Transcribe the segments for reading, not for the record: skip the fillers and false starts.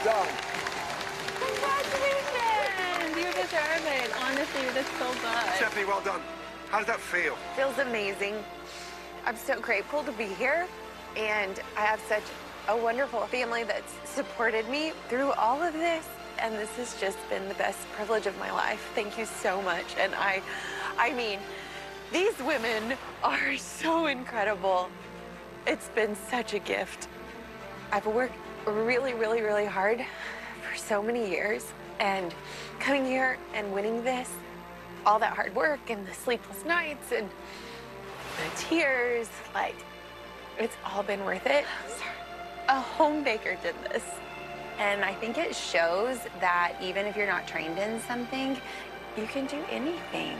done. Congratulations! You deserve it. Honestly, you did so good. Stephanie, well done. How does that feel? Feels amazing. I'm so grateful to be here, and I have such a wonderful family that's supported me through all of this, and this has just been the best privilege of my life. Thank you so much. And I mean, these women are so incredible. It's been such a gift. I've worked really, really, really hard for so many years, and coming here and winning this, all that hard work and the sleepless nights and the tears, like, it's all been worth it. A home baker did this. And I think it shows that even if you're not trained in something, you can do anything.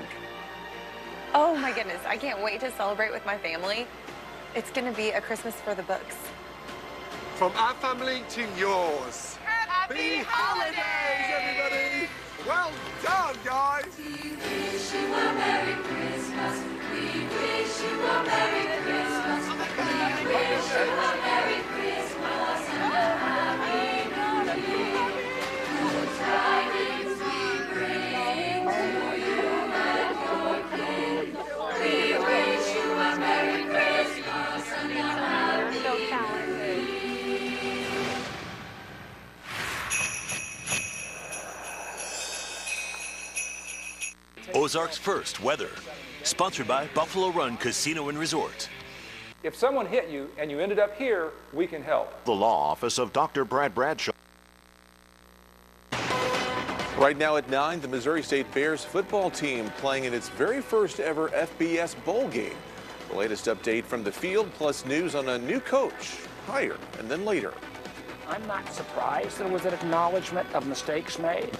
Oh my goodness, I can't wait to celebrate with my family. It's gonna be a Christmas for the books. From our family to yours. Happy holidays, everybody! Well done, guys! We wish you a Merry Christmas. We wish you a Merry Christmas. We wish you a Merry Christmas and a Happy New Year. Good tidings we bring to you and your kin. We wish you a Merry Christmas and a Happy New Year. Ozarks First weather, sponsored by Buffalo Run Casino and Resort. If someone hit you and you ended up here, we can help. The law office of Dr. Brad Bradshaw. Right now at 9, the Missouri State Bears football team playing in its very first ever FBS bowl game. The latest update from the field, plus news on a new coach, higher and then later. I'm not surprised there was an acknowledgement of mistakes made.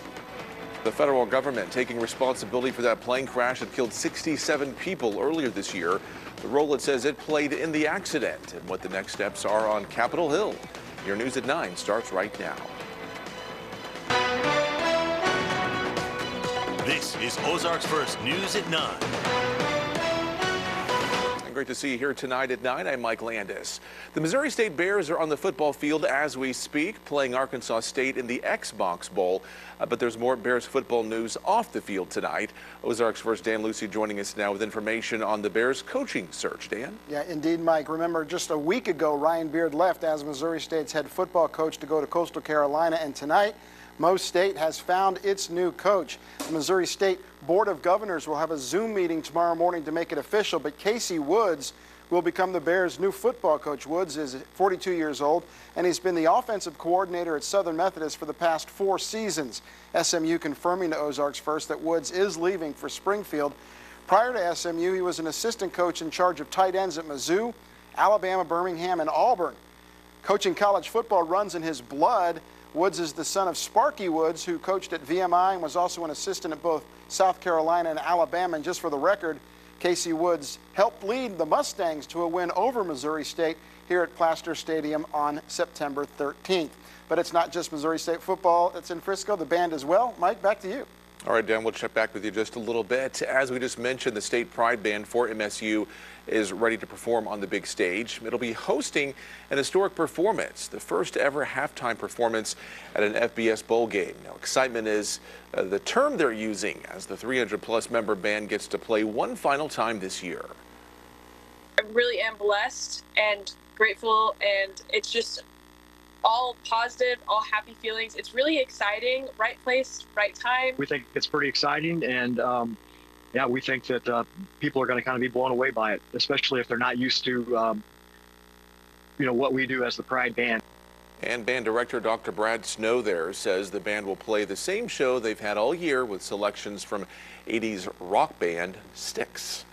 The federal government taking responsibility for that plane crash that killed 67 people earlier this year. The role it says it played in the accident, and what the next steps are on Capitol Hill. Your news at 9 starts right now. This is Ozarks First News at 9. Great to see you here tonight at 9. I'm Mike Landis. The Missouri State Bears are on the football field as we speak, playing Arkansas State in the Xbox Bowl. But there's more Bears football news off the field tonight. Ozarks First Dan Lucy joining us now with information on the Bears coaching search. Dan? Yeah, indeed, Mike. Remember, just a week ago, Ryan Beard left as Missouri State's head football coach to go to Coastal Carolina, and tonight, Mo State has found its new coach. The Missouri State Board of Governors will have a Zoom meeting tomorrow morning to make it official, but Casey Woods will become the Bears' new football coach. Woods is 42 years old, and he's been the offensive coordinator at Southern Methodist for the past 4 seasons. SMU confirming to Ozarks First that Woods is leaving for Springfield. Prior to SMU, he was an assistant coach in charge of tight ends at Mizzou, Alabama, Birmingham, and Auburn. Coaching college football runs in his blood. Woods is the son of Sparky Woods, who coached at VMI and was also an assistant at both South Carolina and Alabama. And just for the record, Casey Woods helped lead the Mustangs to a win over Missouri State here at Plaster Stadium on September 13th. But it's not just Missouri State football that's in Frisco, the band as well. Mike, back to you. All right, Dan, we'll check back with you just a little bit. As we just mentioned, the State Pride Band for MSU is ready to perform on the big stage. It'll be hosting an historic performance, the first ever halftime performance at an FBS bowl game. Now, excitement is the term they're using as the 300-plus member band gets to play one final time this year. I really am blessed and grateful, and it's just all positive, all happy feelings. It's really exciting. Right place, right time. We think it's pretty exciting, and yeah, we think that people are going to kind of be blown away by it, especially if they're not used to, you know, what we do as the Pride Band. And band director Dr. Brad Snow there says the band will play the same show they've had all year with selections from 80s rock band Styx.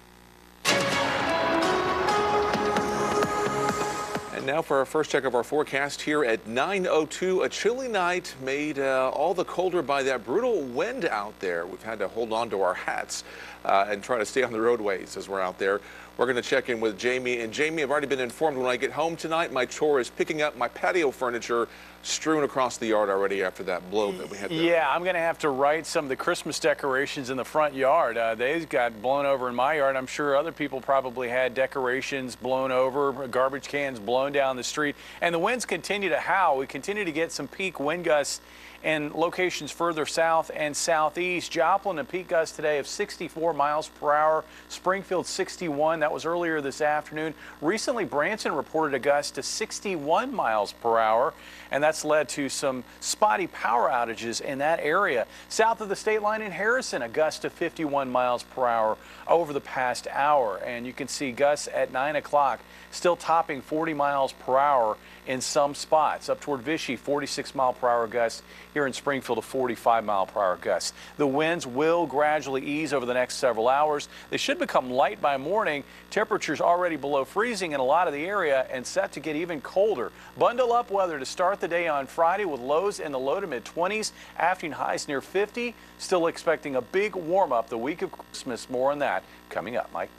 And now for our first check of our forecast here at 9:02. A chilly night made all the colder by that brutal wind out there. We've had to hold on to our hats and try to stay on the roadways as we're out there. We're going to check in with Jamie. And Jamie, I've already been informed when I get home tonight, my chore is picking up my patio furniture strewn across the yard already after that blow that we had there. Yeah, I'm going to have to write some of the Christmas decorations in the front yard. They got blown over in my yard. I'm sure other people probably had decorations blown over, garbage cans blown down the street. And the winds continue to howl. We continue to get some peak wind gusts in locations further south and southeast. Joplin, a peak gust today of 64 miles per hour. Springfield 61. That was earlier this afternoon. Recently, Branson reported a gust to 61 miles per hour, and that's led to some spotty power outages in that area. South of the state line in Harrison, a gust of 51 miles per hour over the past hour. And you can see gusts at 9 o'clock still topping 40 miles per hour in some spots. Up toward Vichy, 46 mile per hour gusts. Here in Springfield, a 45 mile per hour gust. The winds will gradually ease over the next several hours. They should become light by morning. Temperatures already below freezing in a lot of the area and set to get even colder. Bundle up weather to start the day on Friday with lows in the low to mid 20s, afternoon highs near 50. Still expecting a big warm up the week of Christmas. More on that coming up. Mike.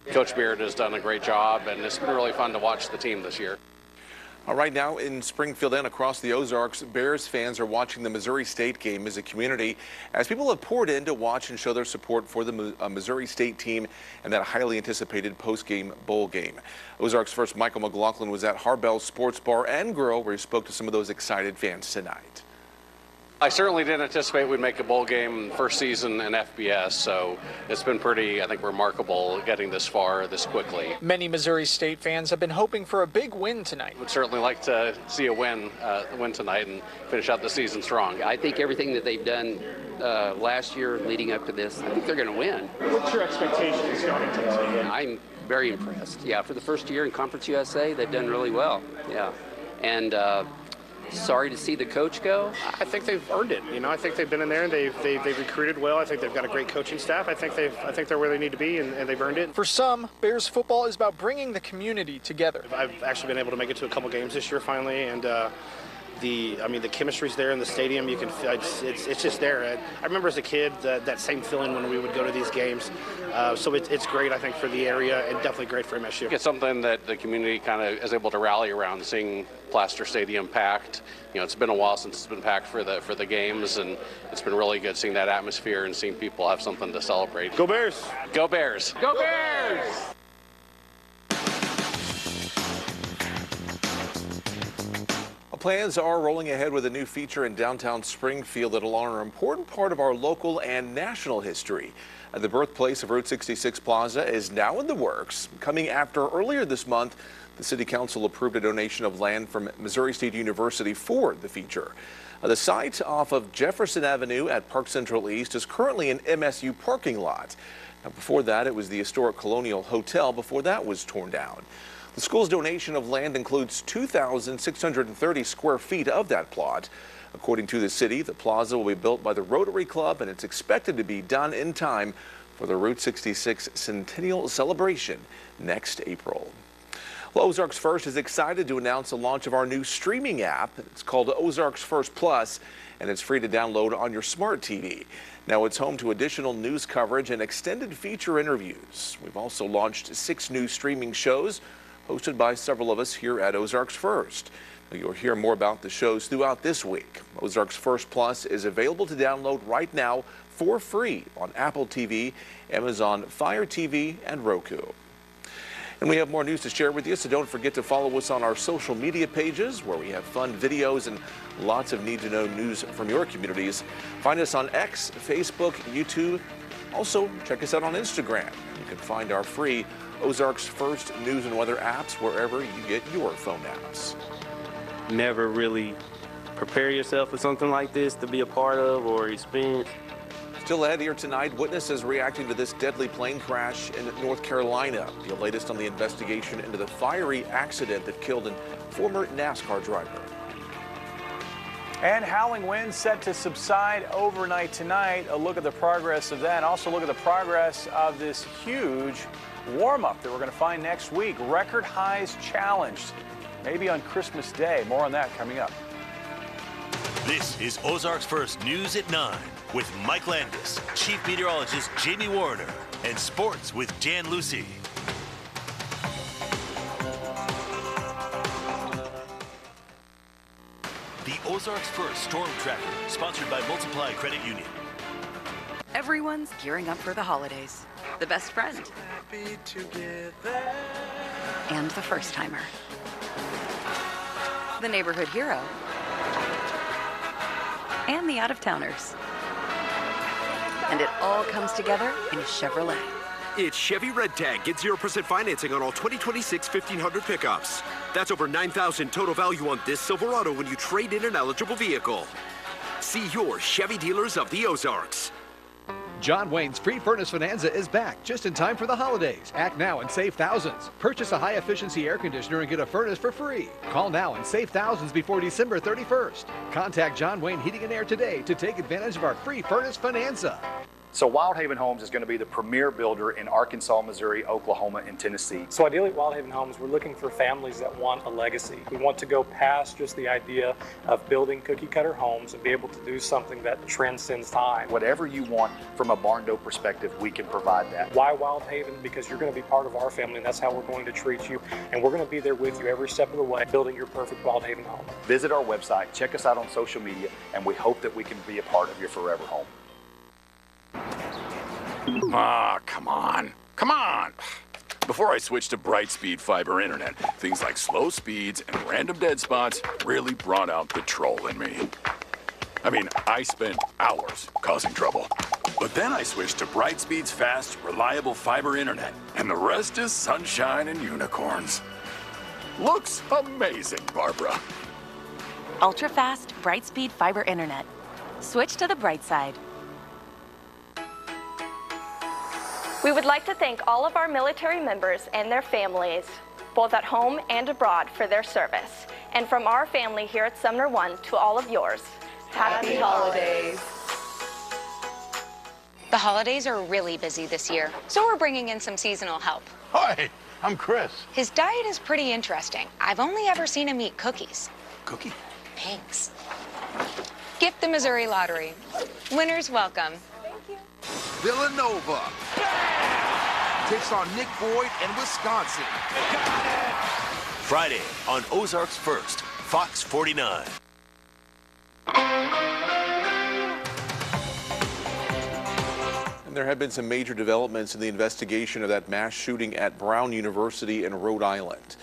Coach Beard has done a great job, and it's been really fun to watch the team this year. All right, now in Springfield and across the Ozarks, Bears fans are watching the Missouri State game as a community as people have poured in to watch and show their support for the Missouri State team and that highly anticipated post-game bowl game. Ozarks First Michael McLaughlin was at Harbell Sports Bar and Grill where he spoke to some of those excited fans tonight. I certainly didn't anticipate we'd make a bowl game first season in FBS, so it's been pretty, I think, remarkable getting this far this quickly. Many Missouri State fans have been hoping for a big win tonight. Would certainly like to see a win tonight and finish out the season strong. I think everything that they've done last year leading up to this, I think they're going to win. What's your expectations starting tonight? I'm very impressed. Yeah, for the first year in Conference USA, they've done really well. Yeah, and sorry to see the coach go. I think they've earned it. You know, I think they've been in there and they've recruited well. I think they've got a great coaching staff. I think they're where they need to be and they've earned it. For some, Bears football is about bringing the community together. I've actually been able to make it to a couple games this year finally, and the chemistry's there in the stadium. You can, it's just there. I remember as a kid that same feeling when we would go to these games. So it's great, I think, for the area and definitely great for MSU. It's something that the community kind of is able to rally around, seeing Plaster Stadium packed. You know, it's been a while since it's been packed for the games, and it's been really good seeing that atmosphere and seeing people have something to celebrate. Go Bears! Go Bears! Go Bears! Plans are rolling ahead with a new feature in downtown Springfield that'll honor an important part of our local and national history. The birthplace of Route 66 Plaza is now in the works. Coming after earlier this month, the City Council approved a donation of land from Missouri State University for the feature. The site off of Jefferson Avenue at Park Central East is currently an MSU parking lot. Now, before that, it was the historic Colonial Hotel before that was torn down. The school's donation of land includes 2,630 square feet of that plot. According to the city, the plaza will be built by the Rotary Club, and it's expected to be done in time for the Route 66 Centennial Celebration next April. Well, Ozarks First is excited to announce the launch of our new streaming app. It's called Ozarks First Plus, and it's free to download on your smart TV. Now it's home to additional news coverage and extended feature interviews. We've also launched 6 new streaming shows hosted by several of us here at Ozarks First. You'll hear more about the shows throughout this week. Ozarks First Plus is available to download right now for free on Apple TV, Amazon Fire TV, and Roku. And we have more news to share with you, so don't forget to follow us on our social media pages where we have fun videos and lots of need-to-know news from your communities. Find us on X, Facebook, YouTube. Also, check us out on Instagram. You can find our free Ozarks First news and weather apps wherever you get your phone apps. Never really prepare yourself for something like this to be a part of or experience. Still ahead here tonight, witnesses reacting to this deadly plane crash in North Carolina. The latest on the investigation into the fiery accident that killed a former NASCAR driver. And howling winds set to subside overnight tonight. A look at the progress of that. Also look at the progress of this huge warm-up that we're going to find next week. Record highs challenged, maybe on Christmas Day. More on that coming up. This is Ozarks First News at 9 with Mike Landis, Chief Meteorologist Jamie Warner, and Sports with Jan Lucy. The Ozarks First Storm Tracker, sponsored by Multiply Credit Union. Everyone's gearing up for the holidays. The best friend. Happy together. And the first timer. The neighborhood hero. And the out-of-towners. And it all comes together in a Chevrolet. It's Chevy Red Tag. Get 0% financing on all 2026 1500 pickups. That's over $9,000 total value on this Silverado when you trade in an eligible vehicle. See your Chevy dealers of the Ozarks. John Wayne's Free Furnace Bonanza is back just in time for the holidays. Act now and save thousands. Purchase a high-efficiency air conditioner and get a furnace for free. Call now and save thousands before December 31st. Contact John Wayne Heating and Air today to take advantage of our Free Furnace Bonanza. So Wildhaven Homes is going to be the premier builder in Arkansas, Missouri, Oklahoma, and Tennessee. So ideally at Wildhaven Homes, we're looking for families that want a legacy. We want to go past just the idea of building cookie cutter homes and be able to do something that transcends time. Whatever you want from a barn door perspective, we can provide that. Why Wildhaven? Because you're going to be part of our family, and that's how we're going to treat you. And we're going to be there with you every step of the way, building your perfect Wildhaven home. Visit our website, check us out on social media, and we hope that we can be a part of your forever home. Ah, come on. Come on. Before I switched to Brightspeed fiber internet, things like slow speeds and random dead spots really brought out the troll in me. I mean, I spent hours causing trouble. But then I switched to Brightspeed's fast, reliable fiber internet, and the rest is sunshine and unicorns. Looks amazing, Barbara. Ultra-fast, Brightspeed fiber internet. Switch to the bright side. We would like to thank all of our military members and their families, both at home and abroad, for their service. And from our family here at Sumner One to all of yours, Happy Holidays. The holidays are really busy this year, so we're bringing in some seasonal help. Hi, I'm Chris. His diet is pretty interesting. I've only ever seen him eat cookies. Cookie? Thanks. Gift the Missouri Lottery. Winners welcome. Villanova takes on Nick Boyd and Wisconsin. Friday on Ozarks First, Fox 49. And there have been some major developments in the investigation of that mass shooting at Brown University in Rhode Island.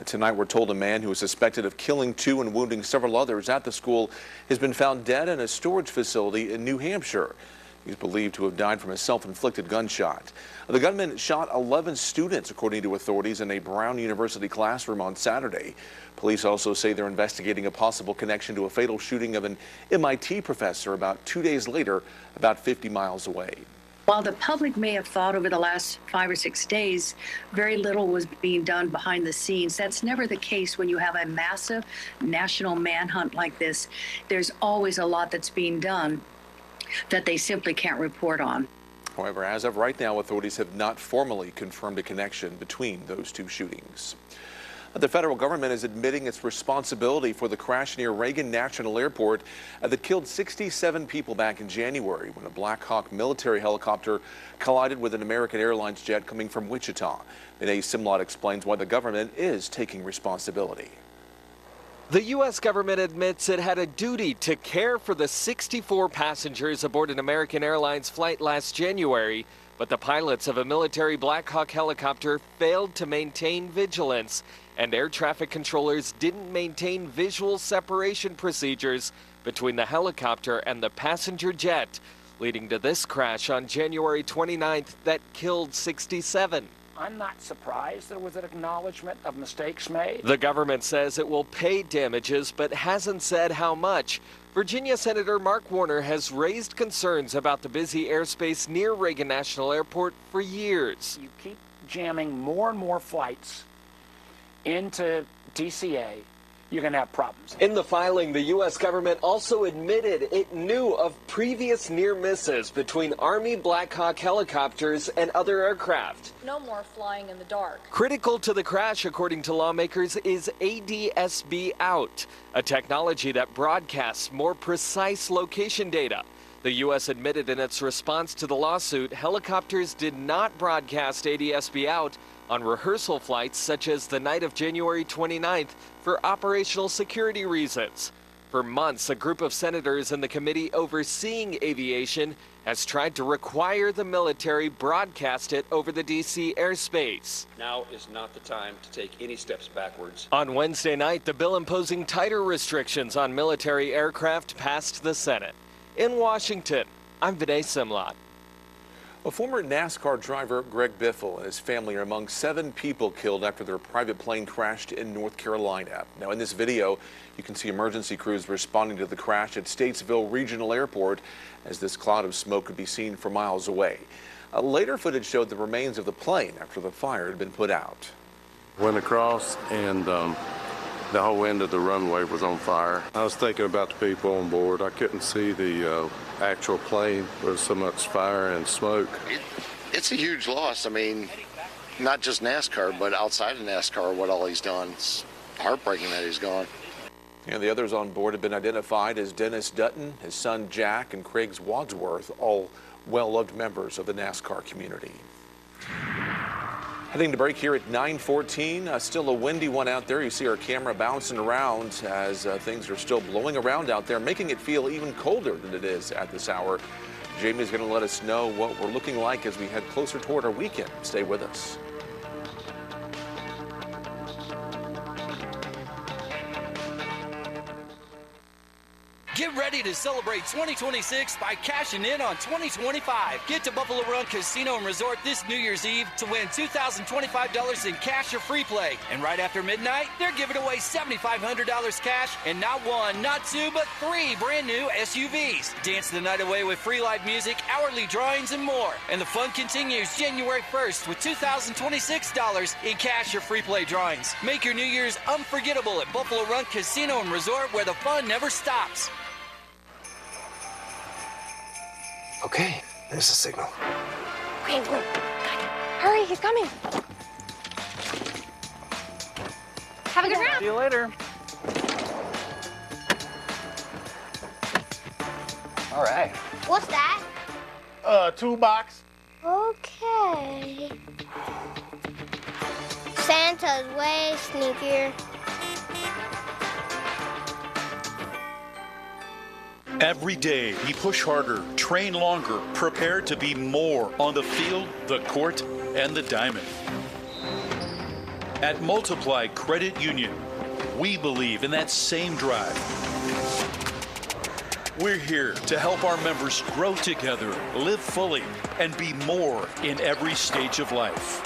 Tonight, we're told a man who was suspected of killing 2 and wounding several others at the school has been found dead in a storage facility in New Hampshire. He's believed to have died from a self-inflicted gunshot. The gunman shot 11 students, according to authorities, in a Brown University classroom on Saturday. Police also say they're investigating a possible connection to a fatal shooting of an MIT professor about 2 days later, about 50 miles away. While the public may have thought over the last 5 or 6 days very little was being done behind the scenes, that's never the case when you have a massive national manhunt like this. There's always a lot that's being done that they simply can't report on. However, as of right now, authorities have not formally confirmed a connection between those 2 shootings. The federal government is admitting its responsibility for the crash near Reagan National Airport that killed 67 people back in January when a Black Hawk military helicopter collided with an American Airlines jet coming from Wichita. Vinay Simlot explains why the government is taking responsibility. The U.S. government admits it had a duty to care for the 64 passengers aboard an American Airlines flight last January, but the pilots of a military Black Hawk helicopter failed to maintain vigilance, and air traffic controllers didn't maintain visual separation procedures between the helicopter and the passenger jet, leading to this crash on January 29th that killed 67. I'm not surprised there was an acknowledgement of mistakes made. The government says it will pay damages, but hasn't said how much. Virginia Senator Mark Warner has raised concerns about the busy airspace near Reagan National Airport for years. You keep jamming more and more flights into DCA, you're going to have problems. In the filing, the U.S. government also admitted it knew of previous near misses between Army Black Hawk helicopters and other aircraft. No more flying in the dark. Critical to the crash, according to lawmakers, is ADS-B Out, a technology that broadcasts more precise location data. The U.S. admitted in its response to the lawsuit, helicopters did not broadcast ADS-B Out on rehearsal flights such as the night of January 29th for operational security reasons. For months, a group of senators in the committee overseeing aviation has tried to require the military broadcast it over the D.C. airspace. Now is not the time to take any steps backwards. On Wednesday night, the bill imposing tighter restrictions on military aircraft passed the Senate. In Washington, I'm Vinay Simlot. A former NASCAR driver, Greg Biffle, and his family are among 7 people killed after their private plane crashed in North Carolina. Now, in this video, you can see emergency crews responding to the crash at Statesville Regional Airport as this cloud of smoke could be seen for miles away. Later footage showed the remains of the plane after the fire had been put out. Went across and the whole end of the runway was on fire. I was thinking about the people on board. I couldn't see the actual plane. There was so much fire and smoke. It's a huge loss. I mean, not just NASCAR, but outside of NASCAR, what all he's done. It's heartbreaking that he's gone. And the others on board have been identified as Dennis Dutton, his son Jack, and Craig Wadsworth, all well-loved members of the NASCAR community. Heading to break here at 9:14. Still a windy one out there. You see our camera bouncing around as things are still blowing around out there, making it feel even colder than it is at this hour. Jamie's going to let us know what we're looking like as we head closer toward our weekend. Stay with us. Get ready to celebrate 2026 by cashing in on 2025. Get to Buffalo Run Casino and Resort this New Year's Eve to win $2,025 in cash or free play. And right after midnight, they're giving away $7,500 cash and not 1, not 2, but 3 brand new SUVs. Dance the night away with free live music, hourly drawings, and more. And the fun continues January 1st with $2,026 in cash or free play drawings. Make your New Year's unforgettable at Buffalo Run Casino and Resort, where the fun never stops. Okay, there's the signal. Okay, Blue. Hurry, he's coming. Have a good round. See you later. All right. What's that? Toolbox. Okay. Santa's way sneakier. Every day, we push harder, train longer, prepare to be more on the field, the court, and the diamond. At Multiply Credit Union, we believe in that same drive. We're here to help our members grow together, live fully, and be more in every stage of life.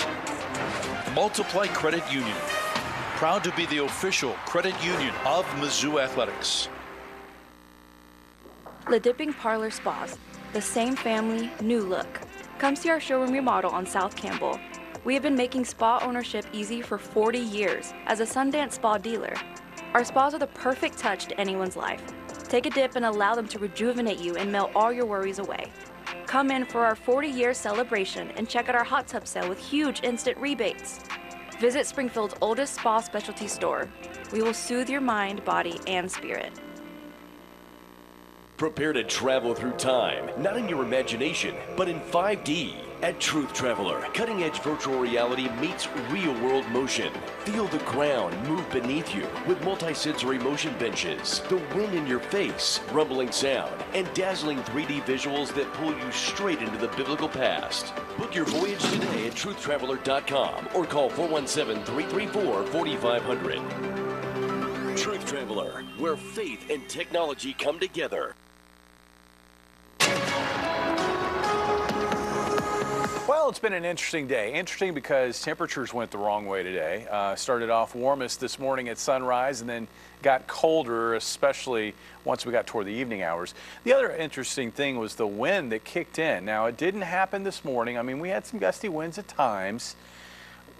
Multiply Credit Union, proud to be the official credit union of Mizzou Athletics. Le Dipping Parlor Spas, the same family, new look. Come see our showroom remodel on South Campbell. We have been making spa ownership easy for 40 years as a Sundance spa dealer. Our spas are the perfect touch to anyone's life. Take a dip and allow them to rejuvenate you and melt all your worries away. Come in for our 40-year celebration and check out our hot tub sale with huge instant rebates. Visit Springfield's oldest spa specialty store. We will soothe your mind, body, and spirit. Prepare to travel through time, not in your imagination, but in 5D. At Truth Traveler, cutting-edge virtual reality meets real-world motion. Feel the ground move beneath you with multi-sensory motion benches, the wind in your face, rumbling sound, and dazzling 3D visuals that pull you straight into the biblical past. Book your voyage today at truthtraveler.com or call 417-334-4500. Truth Traveler, where faith and technology come together. Well, it's been an interesting day. Interesting because temperatures went the wrong way today. Started off warmest this morning at sunrise and then got colder, especially once we got toward the evening hours. The other interesting thing was the wind that kicked in. Now, it didn't happen this morning. I mean, we had some gusty winds at times.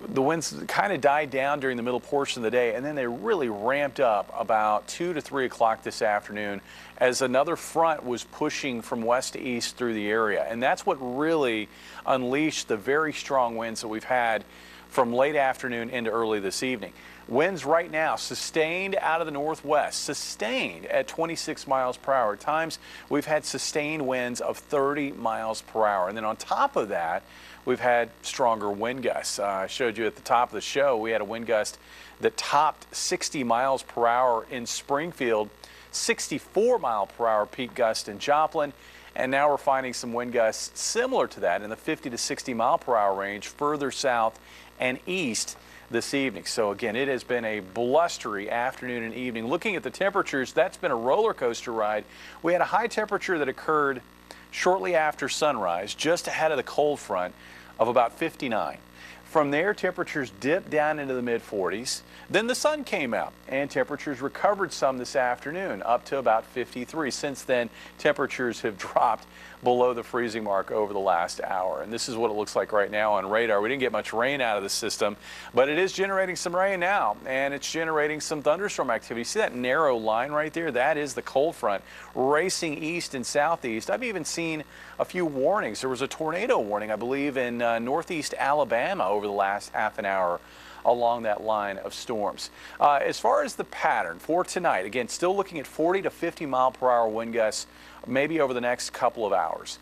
The winds kind of died down during the middle portion of the day, and then they really ramped up about 2 to 3 o'clock this afternoon as another front was pushing from west to east through the area. And that's what really unleashed the very strong winds that we've had from late afternoon into early this evening. Winds right now sustained out of the northwest, sustained at 26 miles per hour. At times, we've had sustained winds of 30 miles per hour. And then on top of that, we've had stronger wind gusts. I showed you at the top of the show, we had a wind gust that topped 60 miles per hour in Springfield 64-mile-per-hour peak gust in Joplin. And now we're finding some wind gusts similar to that in the 50 to 60 mile-per-hour range further south and east this evening. So again, it has been a blustery afternoon and evening. Looking at the temperatures, that's been a roller coaster ride. We had a high temperature that occurred shortly after sunrise, just ahead of the cold front, of about 59. From there, temperatures dipped down into the mid-40s. Then the sun came out and temperatures recovered some this afternoon, up to about 53. Since then, temperatures have dropped below the freezing mark over the last hour. And this is what it looks like right now on radar. We didn't get much rain out of the system, but it is generating some rain now, and it's generating some thunderstorm activity. See that narrow line right there? That is the cold front racing east and southeast. I've even seen a few warnings. There was a tornado warning, I believe, in northeast Alabama over the last half an hour along that line of storms. As far as the pattern for tonight, again, still looking at 40 to 50 mile-per-hour wind gusts, maybe over the next couple of hours.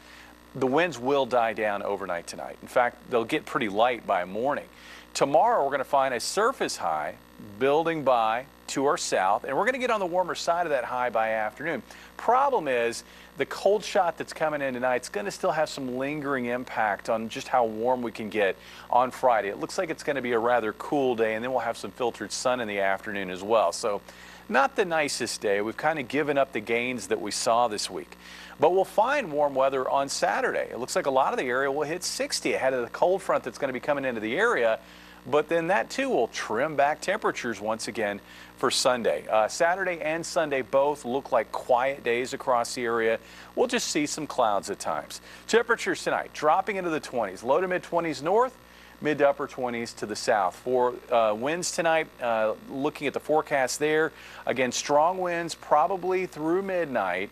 The winds will die down overnight tonight. In fact, they'll get pretty light by morning. Tomorrow, we're going to find a surface high building by to our south, and we're going to get on the warmer side of that high by afternoon. Problem is, the cold shot that's coming in tonight is going to still have some lingering impact on just how warm we can get on Friday. It looks like it's going to be a rather cool day, and then we'll have some filtered sun in the afternoon as well. So not the nicest day. We've kind of given up the gains that we saw this week. But we'll find warm weather on Saturday. It looks like a lot of the area will hit 60 ahead of the cold front that's going to be coming into the area. But then that too will trim back temperatures once again for Sunday. Saturday and Sunday both look like quiet days across the area. We'll just see some clouds at times. Temperatures tonight dropping into the 20s, low to mid 20s north, mid to upper 20s to the south. For winds tonight, looking at the forecast there, again, strong winds probably through midnight.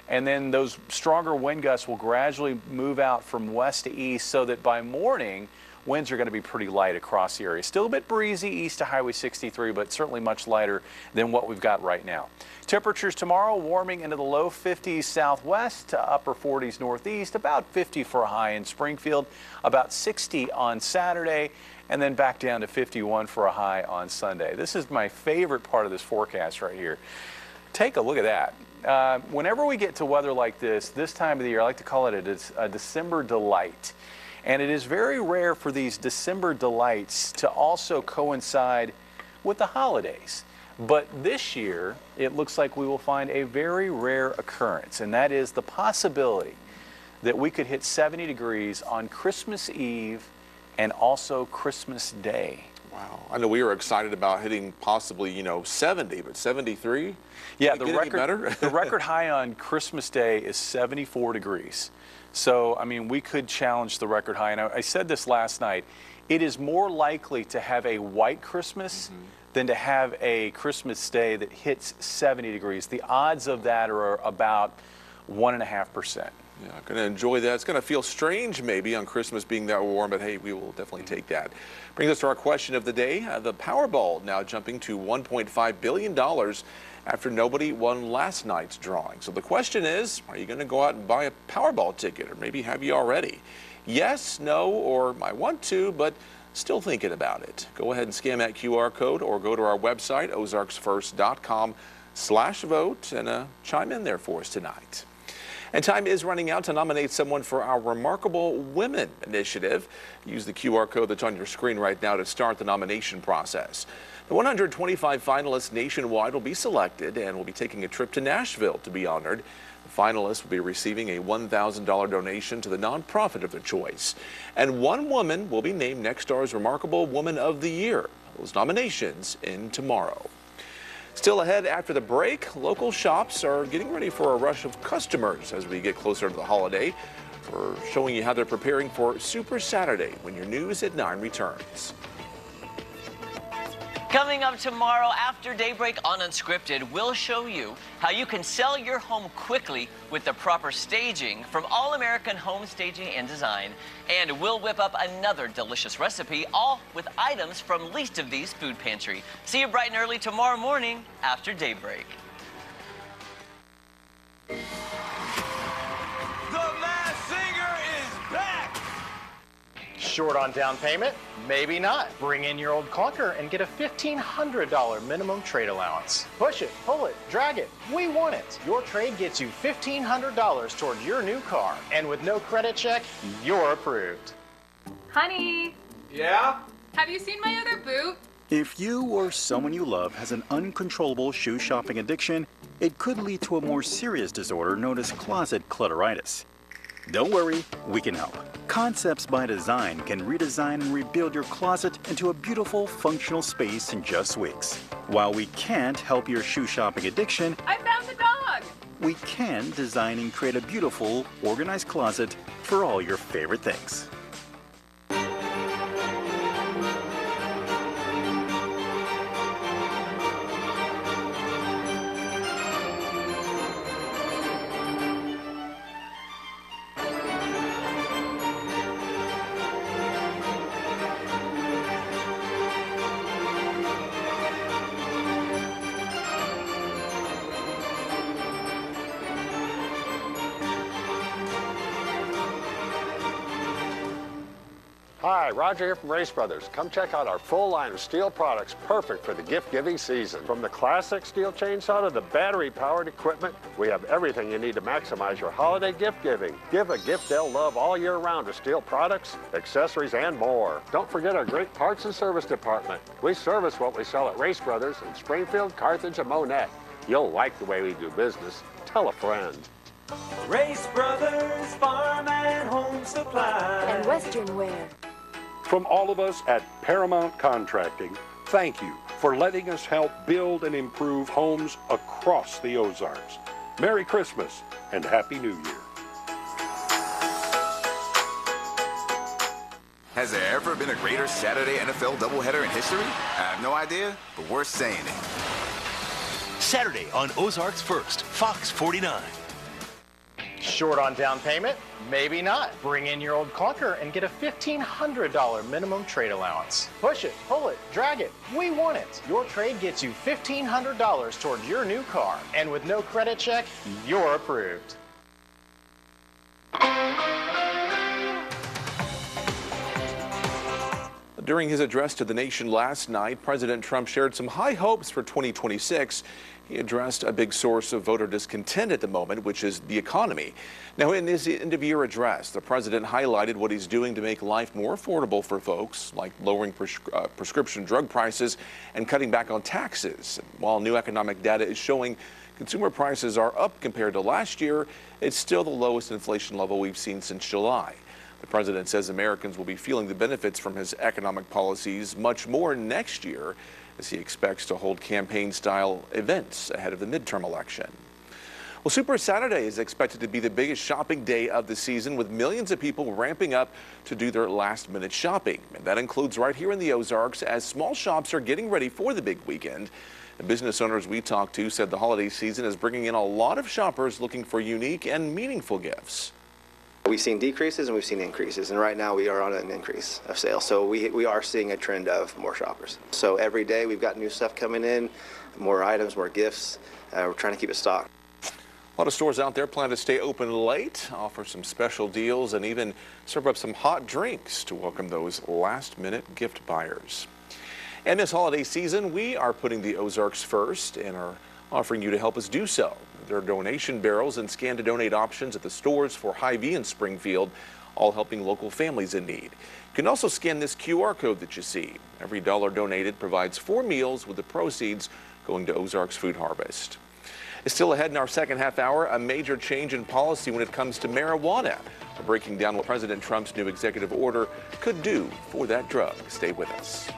And then those stronger wind gusts will gradually move out from west to east so that by morning, winds are going to be pretty light across the area. Still a bit breezy east to Highway 63, but certainly much lighter than what we've got right now. Temperatures tomorrow warming into the low 50s southwest to upper 40s northeast, about 50 for a high in Springfield, about 60 on Saturday, and then back down to 51 for a high on Sunday. This is my favorite part of this forecast right here. Take a look at that. Whenever we get to weather like this time of the year, I like to call it a December delight. And it is very rare for these December delights to also coincide with the holidays. But this year, it looks like we will find a very rare occurrence, and that is the possibility that we could hit 70 degrees on Christmas Eve and also Christmas Day. Wow. I know we were excited about hitting possibly, 70, but 73? Yeah, the record high on Christmas Day is 74 degrees. So, I mean, we could challenge the record high. And I said this last night. It is more likely to have a white Christmas than to have a Christmas Day that hits 70 degrees. The odds of that are about 1.5%. Yeah, going to enjoy that. It's going to feel strange maybe on Christmas being that warm, but hey, we will definitely take that. Brings us to our question of the day. The Powerball now jumping to $1.5 billion after nobody won last night's drawing. So the question is, are you going to go out and buy a Powerball ticket, or maybe have you already? Yes, no, or I want to, but still thinking about it. Go ahead and scan that QR code or go to our website, ozarksfirst.com/vote, and chime in there for us tonight. And time is running out to nominate someone for our Remarkable Women initiative. Use the QR code that's on your screen right now to start the nomination process. The 125 finalists nationwide will be selected and will be taking a trip to Nashville to be honored. The finalists will be receiving a $1,000 donation to the nonprofit of their choice. And one woman will be named Nexstar's Remarkable Woman of the Year. Those nominations in tomorrow. Still ahead after the break, local shops are getting ready for a rush of customers as we get closer to the holiday. We're showing you how they're preparing for Super Saturday when your News at 9 returns. Coming up tomorrow after daybreak on Unscripted, we'll show you how you can sell your home quickly with the proper staging from All-American Home Staging and Design. And we'll whip up another delicious recipe, all with items from Least of These Food Pantry. See you bright and early tomorrow morning after daybreak. The Masked Singer is back! Short on down payment? Maybe not. Bring in your old clunker and get a $1,500 minimum trade allowance. Push it, pull it, drag it. We want it. Your trade gets you $1,500 toward your new car. And with no credit check, you're approved. Honey. Yeah? Have you seen my other boot? If you or someone you love has an uncontrollable shoe shopping addiction, it could lead to a more serious disorder known as closet clutteritis. Don't worry, we can help. Concepts by Design can redesign and rebuild your closet into a beautiful, functional space in just weeks. While we can't help your shoe shopping addiction, I found the dog! we can design and create a beautiful, organized closet for all your favorite things. Hi, Roger here from Race Brothers. Come check out our full line of steel products perfect for the gift-giving season. From the classic steel chainsaw to the battery-powered equipment, we have everything you need to maximize your holiday gift-giving. Give a gift they'll love all year round with steel products, accessories, and more. Don't forget our great parts and service department. We service what we sell at Race Brothers in Springfield, Carthage, and Monette. You'll like the way we do business. Tell a friend. Race Brothers Farm and Home Supply. And Western Wear. From all of us at Paramount Contracting, thank you for letting us help build and improve homes across the Ozarks. Merry Christmas and Happy New Year. Has there ever been a greater Saturday NFL doubleheader in history? I have no idea, but we're saying it. Saturday on Ozarks First, Fox 49. Short on down payment? Maybe not. Bring in your old clunker and get a $1,500 minimum trade allowance. Push it, pull it, drag it. We want it. Your trade gets you $1,500 toward your new car. And with no credit check, you're approved. During his address to the nation last night, President Trump shared some high hopes for 2026. He addressed a big source of voter discontent at the moment, which is the economy. Now, in his end-of-year address, the president highlighted what he's doing to make life more affordable for folks, like lowering prescription drug prices and cutting back on taxes. While new economic data is showing consumer prices are up compared to last year, it's still the lowest inflation level we've seen since July. The president says Americans will be feeling the benefits from his economic policies much more next year, as he expects to hold campaign-style events ahead of the midterm election. Well, Super Saturday is expected to be the biggest shopping day of the season, with millions of people ramping up to do their last-minute shopping. And that includes right here in the Ozarks, as small shops are getting ready for the big weekend. The business owners we talked to said the holiday season is bringing in a lot of shoppers looking for unique and meaningful gifts. We've seen decreases and we've seen increases, and right now we are on an increase of sales. So we are seeing a trend of more shoppers. So every day we've got new stuff coming in, more items, more gifts. We're trying to keep it stocked. A lot of stores out there plan to stay open late, offer some special deals, and even serve up some hot drinks to welcome those last-minute gift buyers. And this holiday season, we are putting the Ozarks first and are offering you to help us do so. There are donation barrels and scan to donate options at the stores for Hy-Vee and Springfield, all helping local families in need. You can also scan this QR code that you see. Every dollar donated provides 4 meals, with the proceeds going to Ozarks Food Harvest. It's still ahead in our second half hour, a major change in policy when it comes to marijuana. We're breaking down what President Trump's new executive order could do for that drug. Stay with us.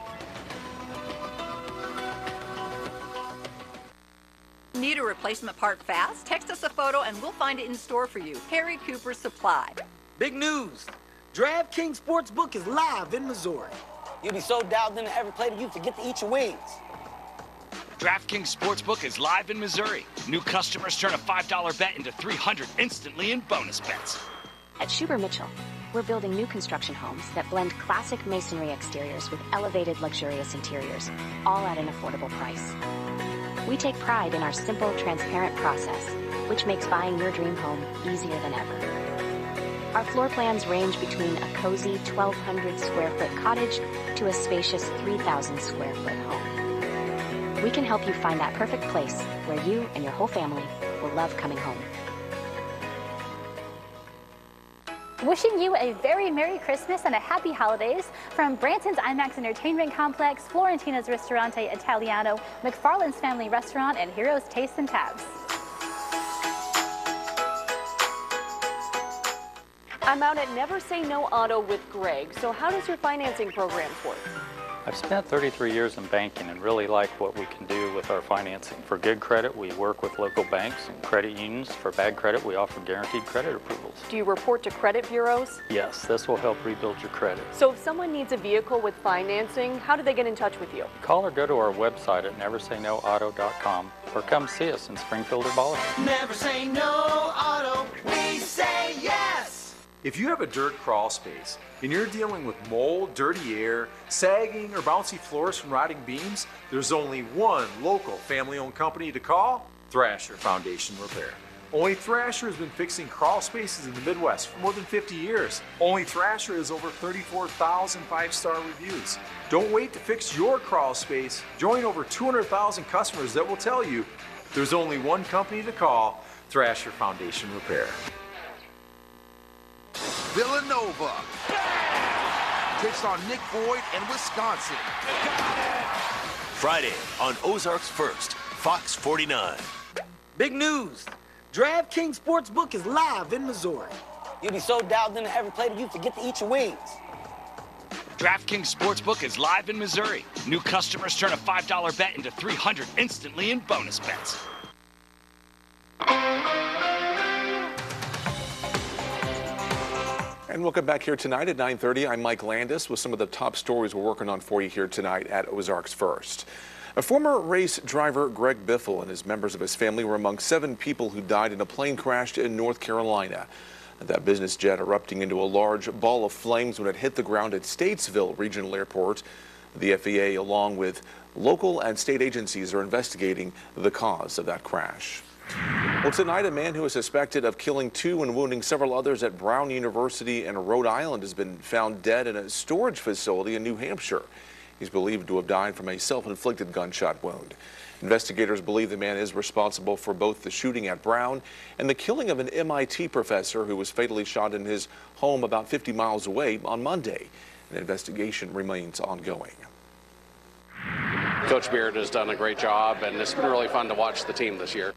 Need a replacement part fast? Text us a photo and we'll find it in store for you. Harry Cooper Supply. Big news! DraftKings Sportsbook is live in Missouri. You'll be so dialed in to every play that you forget to eat your wings. DraftKings Sportsbook is live in Missouri. New customers turn a $5 bet into $300 instantly in bonus bets. At Schuber Mitchell, we're building new construction homes that blend classic masonry exteriors with elevated, luxurious interiors, all at an affordable price. We take pride in our simple, transparent process, which makes buying your dream home easier than ever. Our floor plans range between a cozy 1,200 square foot cottage to a spacious 3,000 square foot home. We can help you find that perfect place where you and your whole family will love coming home. Wishing you a very Merry Christmas and a Happy Holidays from Branton's IMAX Entertainment Complex, Florentina's Ristorante Italiano, McFarland's Family Restaurant, and Heroes Taste and Tabs. I'm out at Never Say No Auto with Greg. So how does your financing program work? I've spent 33 years in banking and really like what we can do with our financing. For good credit, we work with local banks and credit unions. For bad credit, we offer guaranteed credit approvals. Do you report to credit bureaus? Yes, this will help rebuild your credit. So if someone needs a vehicle with financing, how do they get in touch with you? Call or go to our website at neversaynoauto.com or come see us in Springfield or Bolivar. Never say no auto, we say yes! If you have a dirt crawl space and you're dealing with mold, dirty air, sagging, or bouncy floors from rotting beams, there's only one local family-owned company to call: Thrasher Foundation Repair. Only Thrasher has been fixing crawl spaces in the Midwest for more than 50 years. Only Thrasher has over 34,000 five-star reviews. Don't wait to fix your crawl space. Join over 200,000 customers that will tell you there's only one company to call: Thrasher Foundation Repair. Villanova takes on Nick Boyd and Wisconsin. Friday on Ozarks First, Fox 49. Big news. DraftKings Sportsbook is live in Missouri. You'll be so dialed in to every play that you forget to eat your wings. DraftKings Sportsbook is live in Missouri. New customers turn a $5 bet into $300 instantly in bonus bets. And welcome back here tonight at 9:30. I'm Mike Landis with some of the top stories we're working on for you here tonight at Ozarks First. A former race driver, Greg Biffle, and his members of his family were among 7 people who died in a plane crash in North Carolina. That business jet erupting into a large ball of flames when it hit the ground at Statesville Regional Airport. The FAA, along with local and state agencies, are investigating the cause of that crash. Well, tonight, a man who is suspected of killing 2 and wounding several others at Brown University in Rhode Island has been found dead in a storage facility in New Hampshire. He's believed to have died from a self-inflicted gunshot wound. Investigators believe the man is responsible for both the shooting at Brown and the killing of an MIT professor who was fatally shot in his home about 50 miles away on Monday. An investigation remains ongoing. Coach Beard has done a great job, and it's been really fun to watch the team this year.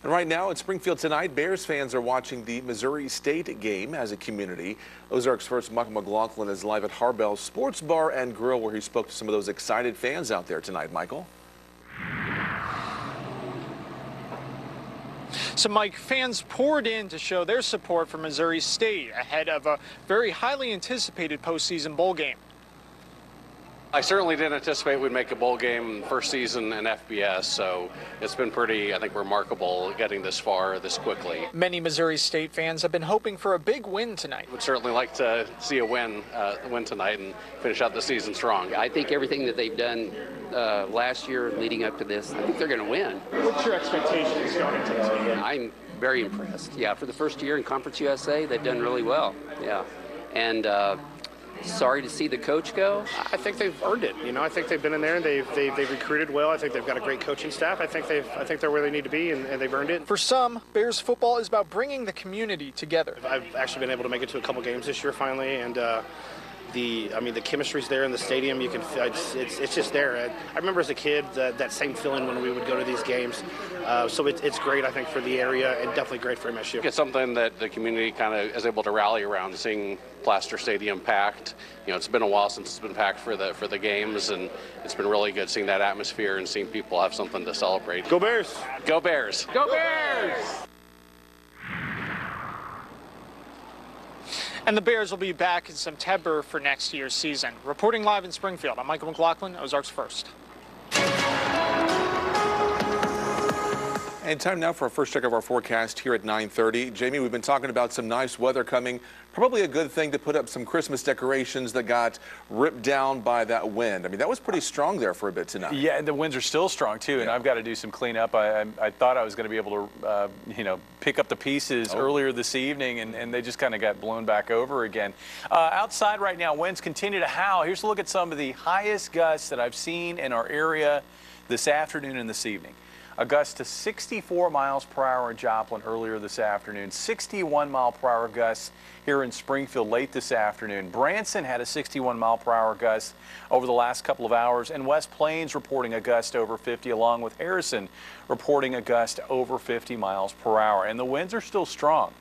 And right now in Springfield tonight, Bears fans are watching the Missouri State game as a community. Ozarks First Michael McLaughlin is live at Harbell's Sports Bar and Grill, where he spoke to some of those excited fans out there tonight. Michael? So, Mike, fans poured in to show their support for Missouri State ahead of a very highly anticipated postseason bowl game. I certainly didn't anticipate we'd make a bowl game first season in FBS, so it's been pretty, I think, remarkable getting this far this quickly. Many Missouri State fans have been hoping for a big win tonight. Would certainly like to see a win tonight and finish out the season strong. I think everything that they've done last year leading up to this, I think they're going to win. What's your expectations going into this game? I'm very impressed. Yeah, for the first year in Conference USA, they've done really well. Yeah, and sorry to see the coach go. I think they've earned it. You know, I think they've been in there and they've recruited well. I think they've got a great coaching staff. I think they're where they need to be, and they've earned it. For some, Bears football is about bringing the community together. I've actually been able to make it to a couple games this year finally, and the chemistry's there in the stadium. You can, it's just there. I remember as a kid that same feeling when we would go to these games. So it's great, I think, for the area, and definitely great for MSU. It's something that the community kind of is able to rally around, seeing Plaster Stadium packed. You know, it's been a while since it's been packed for the games, and it's been really good seeing that atmosphere and seeing people have something to celebrate. Go Bears! Go Bears! Go Bears! And the Bears will be back in September for next year's season. Reporting live in Springfield, I'm Michael McLaughlin, Ozarks First. And time now for a first check of our forecast here at 9:30. Jamie, we've been talking about some nice weather coming. Probably a good thing to put up some Christmas decorations that got ripped down by that wind. I mean, that was pretty strong there for a bit tonight. Yeah, and the winds are still strong too, and I've got to do some cleanup. I thought I was going to be able to, pick up the pieces earlier this evening, and they just kind of got blown back over again. Outside right now, winds continue to howl. Here's a look at some of the highest gusts that I've seen in our area this afternoon and this evening. A gust to 64 miles per hour in Joplin earlier this afternoon. 61 mile per hour gusts here in Springfield late this afternoon. Branson had a 61 mile per hour gust over the last couple of hours, and West Plains reporting a gust over 50, along with Harrison reporting a gust over 50 miles per hour. And the winds are still strong.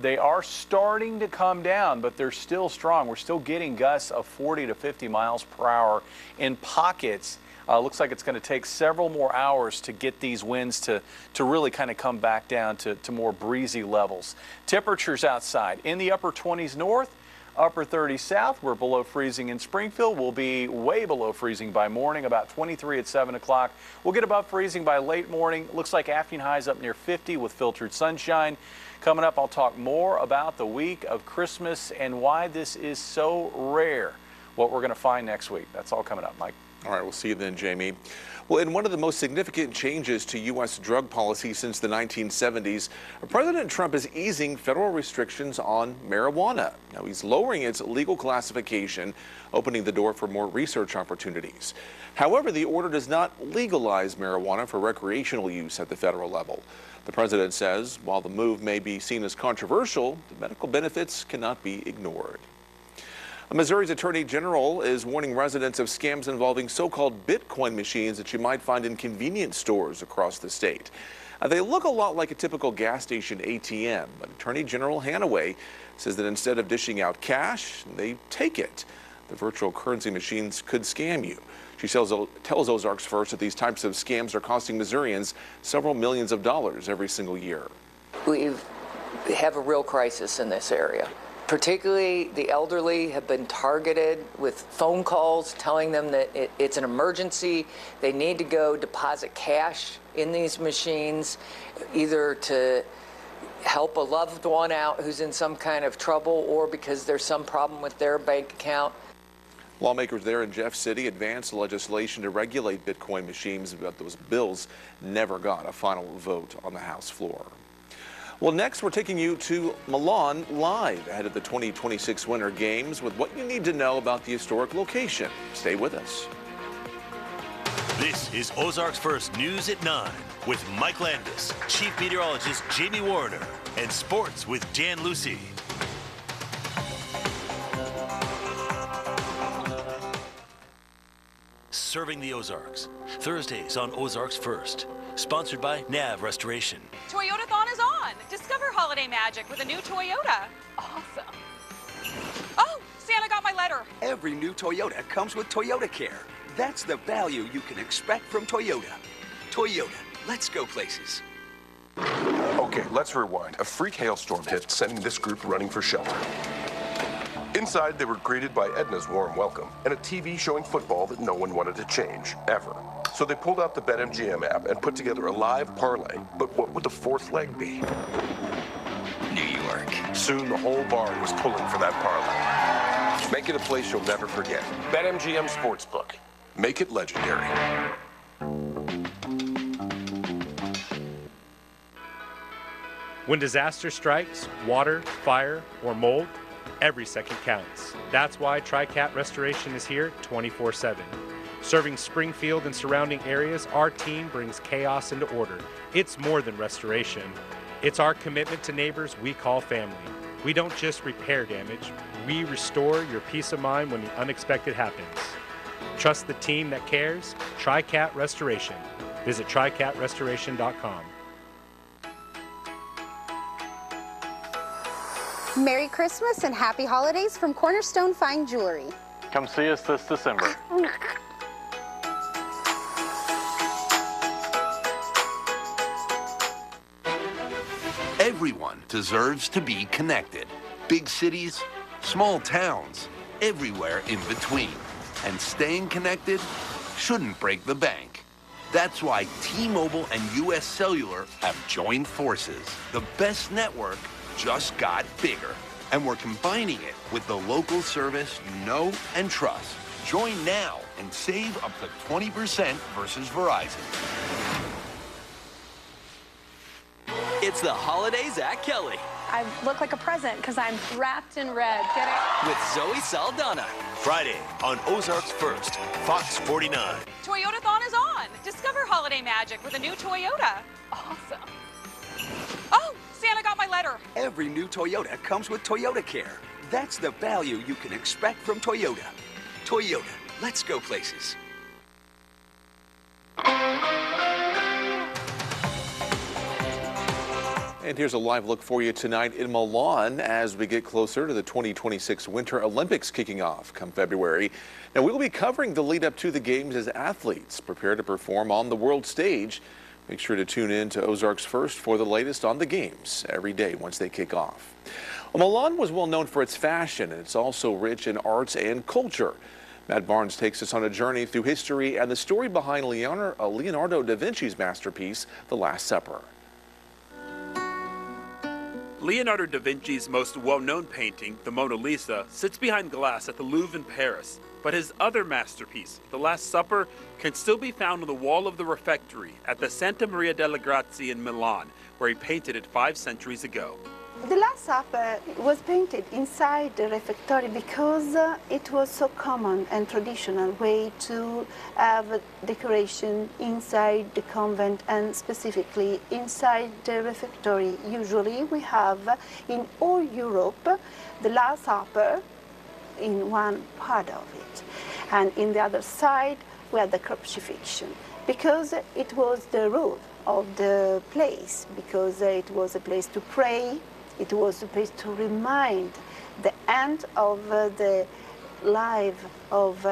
They are starting to come down, but they're still strong. We're still getting gusts of 40 to 50 miles per hour in pockets. Looks like it's going to take several more hours to get these winds to really kind of come back down to more breezy levels. Temperatures outside in the upper 20s north, upper 30s south. We're below freezing in Springfield. We'll be way below freezing by morning, about 23 at 7 o'clock. We'll get above freezing by late morning. Looks like afternoon highs up near 50 with filtered sunshine. Coming up, I'll talk more about the week of Christmas and why this is so rare. What we're going to find next week. That's all coming up, Mike. All right, we'll see you then, Jamie. Well, in one of the most significant changes to U.S. drug policy since the 1970s, President Trump is easing federal restrictions on marijuana. Now, he's lowering its legal classification, opening the door for more research opportunities. However, the order does not legalize marijuana for recreational use at the federal level. The president says while the move may be seen as controversial, the medical benefits cannot be ignored. Missouri's Attorney General is warning residents of scams involving so-called Bitcoin machines that you might find in convenience stores across the state. They look a lot like a typical gas station ATM, but Attorney General Hanaway says that instead of dishing out cash, they take it. The virtual currency machines could scam you. She tells Ozarks First that these types of scams are costing Missourians several millions of dollars every single year. We have a real crisis in this area. Particularly the elderly have been targeted with phone calls telling them that it's an emergency. They need to go deposit cash in these machines, either to help a loved one out who's in some kind of trouble or because there's some problem with their bank account. Lawmakers there in Jeff City advanced legislation to regulate Bitcoin machines, but those bills never got a final vote on the House floor. Well, next we're taking you to Milan live ahead of the 2026 Winter Games with what you need to know about the historic location. Stay with us. This is Ozarks First News at 9 with Mike Landis, Chief Meteorologist Jamie Warner, and Sports with Jan Lucy. Serving the Ozarks, Thursdays on Ozarks First. Sponsored by Nav Restoration. Toyotathon is on. Discover holiday magic with a new Toyota. Awesome. Oh, Santa got my letter. Every new Toyota comes with Toyota Care. That's the value you can expect from Toyota. Toyota, let's go places. Okay, let's rewind. A freak hailstorm hit, sending this group running for shelter. Inside, they were greeted by Edna's warm welcome and a TV showing football that no one wanted to change, ever. So they pulled out the BetMGM app and put together a live parlay. But what would the fourth leg be? New York. Soon the whole bar was pulling for that parlay. Make it a place you'll never forget. BetMGM Sportsbook. Make it legendary. When disaster strikes, water, fire, or mold, every second counts. That's why TriCat Restoration is here 24/7. Serving Springfield and surrounding areas, our team brings chaos into order. It's more than restoration. It's our commitment to neighbors we call family. We don't just repair damage, we restore your peace of mind when the unexpected happens. Trust the team that cares. TriCat Restoration. Visit tricatrestoration.com. Merry Christmas and Happy Holidays from Cornerstone Fine Jewelry. Come see us this December. Everyone deserves to be connected. Big cities, small towns, everywhere in between. And staying connected shouldn't break the bank. That's why T-Mobile and U.S. Cellular have joined forces. The best network just got bigger. And we're combining it with the local service you know and trust. Join now and save up to 20% versus Verizon. It's the holidays at Kelly. I look like a present because I'm wrapped in red. Get it? With Zoe Saldana. Friday on Ozarks First, Fox 49. Toyotathon is on. Discover holiday magic with a new Toyota. Awesome. Oh, Santa got my letter. Every new Toyota comes with Toyota Care. That's the value you can expect from Toyota. Toyota, let's go places. And here's a live look for you tonight in Milan as we get closer to the 2026 Winter Olympics kicking off come February. Now, we'll be covering the lead up to the games as athletes prepare to perform on the world stage. Make sure to tune in to Ozarks First for the latest on the games every day once they kick off. Well, Milan was well known for its fashion, and it's also rich in arts and culture. Matt Barnes takes us on a journey through history and the story behind Leonardo da Vinci's masterpiece, The Last Supper. Leonardo da Vinci's most well-known painting, the Mona Lisa, sits behind glass at the Louvre in Paris. But his other masterpiece, The Last Supper, can still be found on the wall of the refectory at the Santa Maria delle Grazie in Milan, where he painted it 5 centuries ago. The Last Supper was painted inside the refectory because it was so common and traditional way to have decoration inside the convent and specifically inside the refectory. Usually we have in all Europe the Last Supper in one part of it, and in the other side we had the crucifixion because it was the rule of the place, because it was a place to pray. It was a place to remind the end of the life of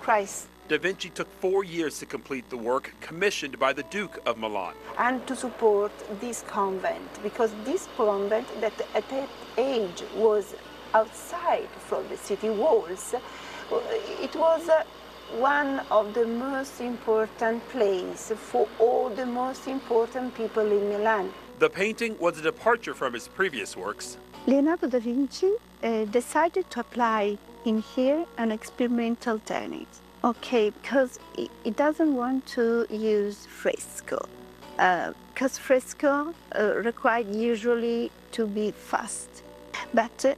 Christ. Da Vinci took 4 years to complete the work commissioned by the Duke of Milan. And to support this convent, because this convent that at that age was outside from the city walls, it was one of the most important places for all the most important people in Milan. The painting was a departure from his previous works. Leonardo da Vinci decided to apply in here an experimental technique. Okay, because he doesn't want to use fresco, because fresco required usually to be fast, but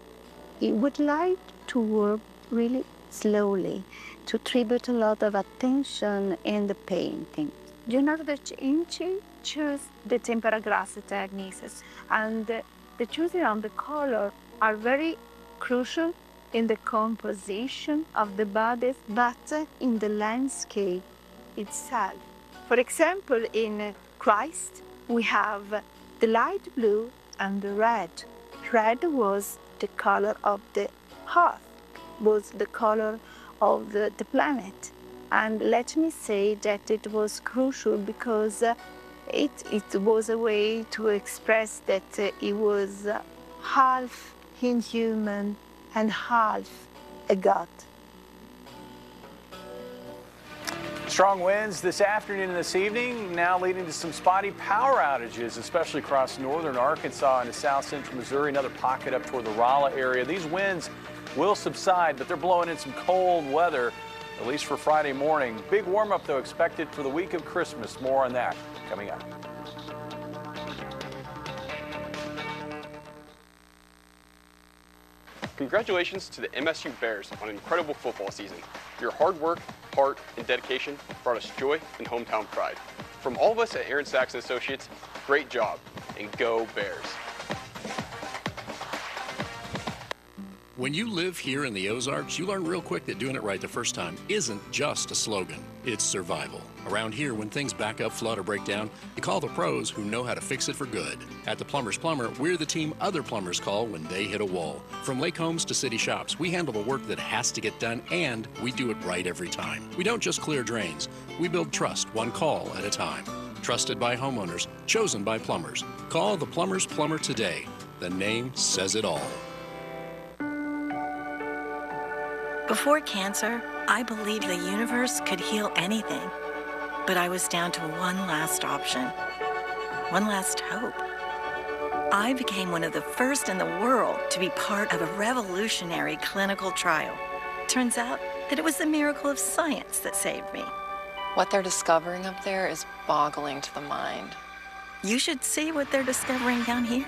he would like to work really slowly, to tribute a lot of attention in the painting. Leonardo da Vinci chose the tempera grassa techniques, and the choosing of the color are very crucial in the composition of the bodies, but in the landscape itself. For example, in Christ, we have the light blue and the red. Red was the color of the hearth, was the color of the planet. And let me say that it was crucial because it was a way to express that he was half inhuman and half a god. Strong winds this afternoon and this evening, now leading to some spotty power outages, especially across northern Arkansas into south central Missouri, another pocket up toward the Rolla area. These winds will subside, but they're blowing in some cold weather, at least for Friday morning. Big warm-up, though, expected for the week of Christmas. More on that coming up. Congratulations to the MSU Bears on an incredible football season. Your hard work, heart, and dedication brought us joy and hometown pride. From all of us at Aaron Sachs & Associates, great job, and go Bears. When you live here in the Ozarks, you learn real quick that doing it right the first time isn't just a slogan, it's survival. Around here, when things back up, flood, or break down, you call the pros who know how to fix it for good. At the Plumber's Plumber, we're the team other plumbers call when they hit a wall. From lake homes to city shops, we handle the work that has to get done, and we do it right every time. We don't just clear drains, we build trust one call at a time. Trusted by homeowners, chosen by plumbers. Call the Plumber's Plumber today. The name says it all. Before cancer, I believed the universe could heal anything. But I was down to one last option, one last hope. I became one of the first in the world to be part of a revolutionary clinical trial. Turns out that it was the miracle of science that saved me. What they're discovering up there is boggling to the mind. You should see what they're discovering down here.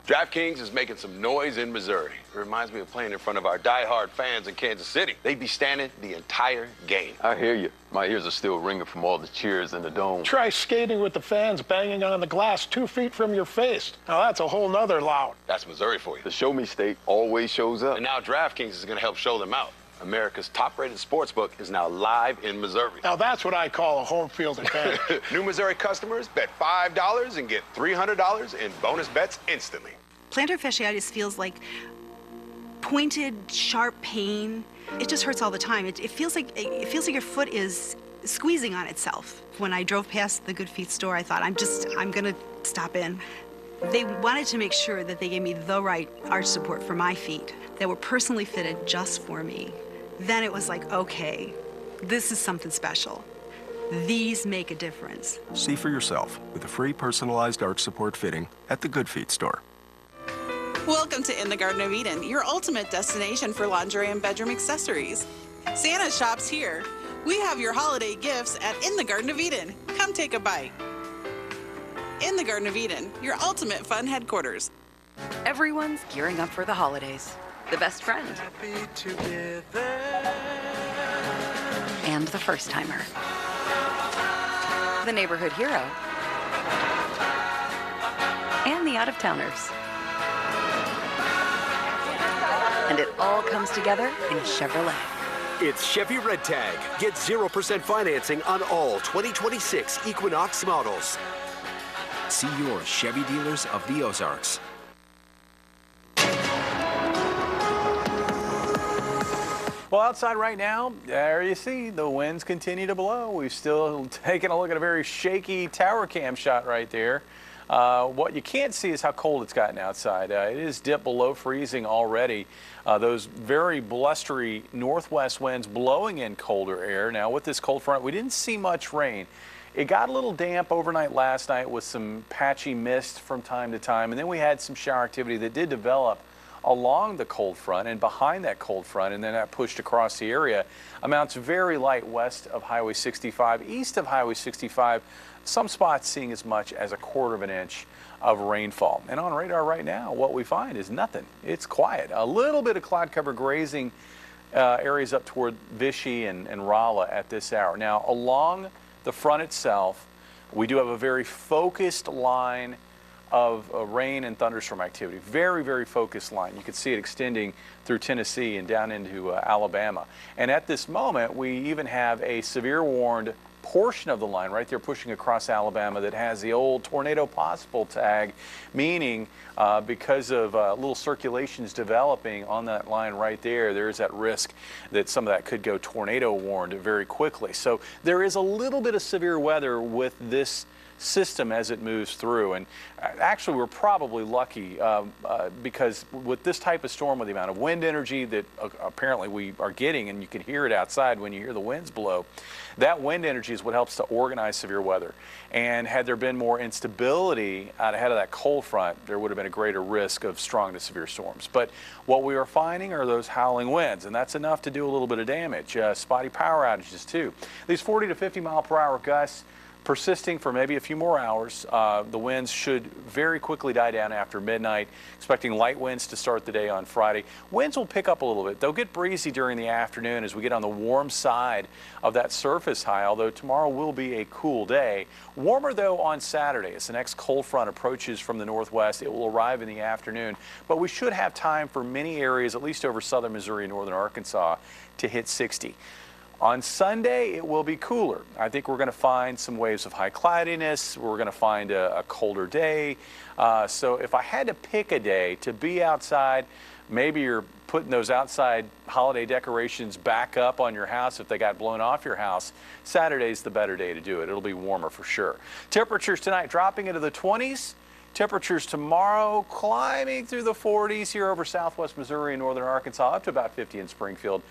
DraftKings is making some noise in Missouri. It reminds me of playing in front of our diehard fans in Kansas City. They'd be standing the entire game. I hear you. My ears are still ringing from all the cheers in the dome. Try skating with the fans banging on the glass 2 feet from your face. Now that's a whole nother loud. That's Missouri for you. The show me state always shows up. And now DraftKings is going to help show them out. America's top-rated sportsbook is now live in Missouri. Now that's what I call a home field advantage. New Missouri customers bet $5 and get $300 in bonus bets instantly. Plantar fasciitis feels like pointed, sharp pain. It just hurts all the time. It feels like your foot is squeezing on itself. When I drove past the Good Feet store, I thought, I'm gonna stop in. They wanted to make sure that they gave me the right arch support for my feet that were personally fitted just for me. Then it was like, okay, this is something special. These make a difference. See for yourself with a free personalized arch support fitting at the Good Feet store. Welcome to In the Garden of Eden, your ultimate destination for lingerie and bedroom accessories. Santa shops here. We have your holiday gifts at In the Garden of Eden. Come take a bite. In the Garden of Eden, your ultimate fun headquarters. Everyone's gearing up for the holidays. The best friend. And the first timer. The neighborhood hero. And the out-of-towners. And it all comes together in a Chevrolet. It's Chevy Red Tag. Get 0% financing on all 2026 Equinox models. See your Chevy dealers of the Ozarks. Well, outside right now, there you see the winds continue to blow. We've still taken a look at a very shaky tower cam shot right there. What you can't see is how cold it's gotten outside. It is dipped below freezing already. Those very blustery northwest winds blowing in colder air. Now with this cold front, we didn't see much rain. It got a little damp overnight last night with some patchy mist from time to time, and then we had some shower activity that did develop along the cold front and behind that cold front, and then that pushed across the area. Amounts very light west of Highway 65, east of Highway 65, some spots seeing as much as a quarter of an inch of rainfall. And on radar right now, what we find is nothing. It's quiet. A little bit of cloud cover grazing areas up toward Vichy and Rolla at this hour. Now, along the front itself, we do have a very focused line of rain and thunderstorm activity. Very, very focused line. You can see it extending through Tennessee and down into Alabama. And at this moment, we even have a severe warned portion of the line right there pushing across Alabama that has the old tornado possible tag, meaning because of little circulations developing on that line right there, there's that risk that some of that could go tornado warned very quickly. So there is a little bit of severe weather with this system as it moves through, and actually we're probably lucky because with this type of storm, with the amount of wind energy that apparently we are getting, and you can hear it outside when you hear the winds blow, that wind energy is what helps to organize severe weather. And had there been more instability out ahead of that cold front, there would have been a greater risk of strong to severe storms. But what we are finding are those howling winds, and that's enough to do a little bit of damage. Spotty power outages too. These 40 to 50 mile per hour gusts persisting for maybe a few more hours. The winds should very quickly die down after midnight. Expecting light winds to start the day on Friday. Winds will pick up a little bit. They'll get breezy during the afternoon as we get on the warm side of that surface high, although tomorrow will be a cool day. Warmer though on Saturday as the next cold front approaches from the northwest. It will arrive in the afternoon, but we should have time for many areas, at least over southern Missouri and northern Arkansas, to hit 60. On Sunday, it will be cooler. I think we're going to find some waves of high cloudiness. We're going to find a colder day. So if I had to pick a day to be outside, maybe you're putting those outside holiday decorations back up on your house if they got blown off your house, Saturday's the better day to do it. It'll be warmer for sure. Temperatures tonight dropping into the 20s. Temperatures tomorrow climbing through the 40s here over southwest Missouri and northern Arkansas, up to about 50 in Springfield.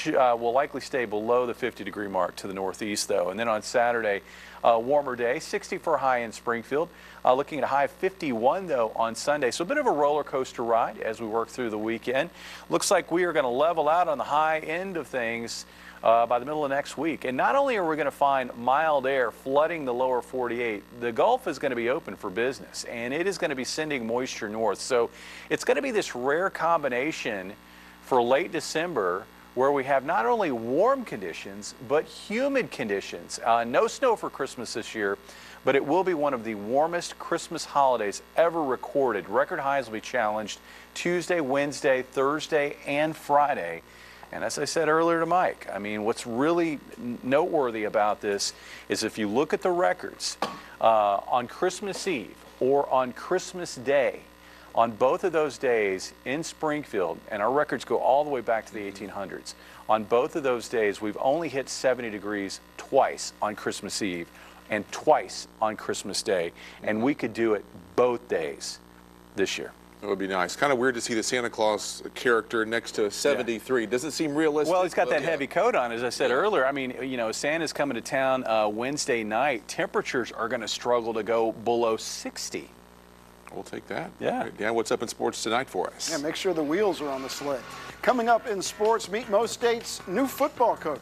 Will likely stay below the 50-degree mark to the northeast, though. And then on Saturday, warmer day, 60 for a high in Springfield. Looking at a high of 51, though, on Sunday. So a bit of a roller coaster ride as we work through the weekend. Looks like we are going to level out on the high end of things by the middle of next week. And not only are we going to find mild air flooding the lower 48, the Gulf is going to be open for business, and it is going to be sending moisture north. So it's going to be this rare combination for late December where we have not only warm conditions, but humid conditions. No snow for Christmas this year, but it will be one of the warmest Christmas holidays ever recorded. Record highs will be challenged Tuesday, Wednesday, Thursday, and Friday. And as I said earlier to Mike, I mean, what's really noteworthy about this is if you look at the records on Christmas Eve or on Christmas Day, on both of those days in Springfield, and our records go all the way back to the 1800s, on both of those days, we've only hit 70 degrees twice on Christmas Eve and twice on Christmas Day, and we could do it both days this year. It would be nice. Kind of weird to see the Santa Claus character next to 73. Yeah. Doesn't seem realistic. Well, he's got that heavy coat on, as I said earlier. I mean, you know, Santa's coming to town Wednesday night. Temperatures are going to struggle to go below 60. We'll take that. Yeah. Right, Dan, what's up in sports tonight for us? Yeah, make sure the wheels are on the sled. Coming up in sports, meet Mo State's new football coach.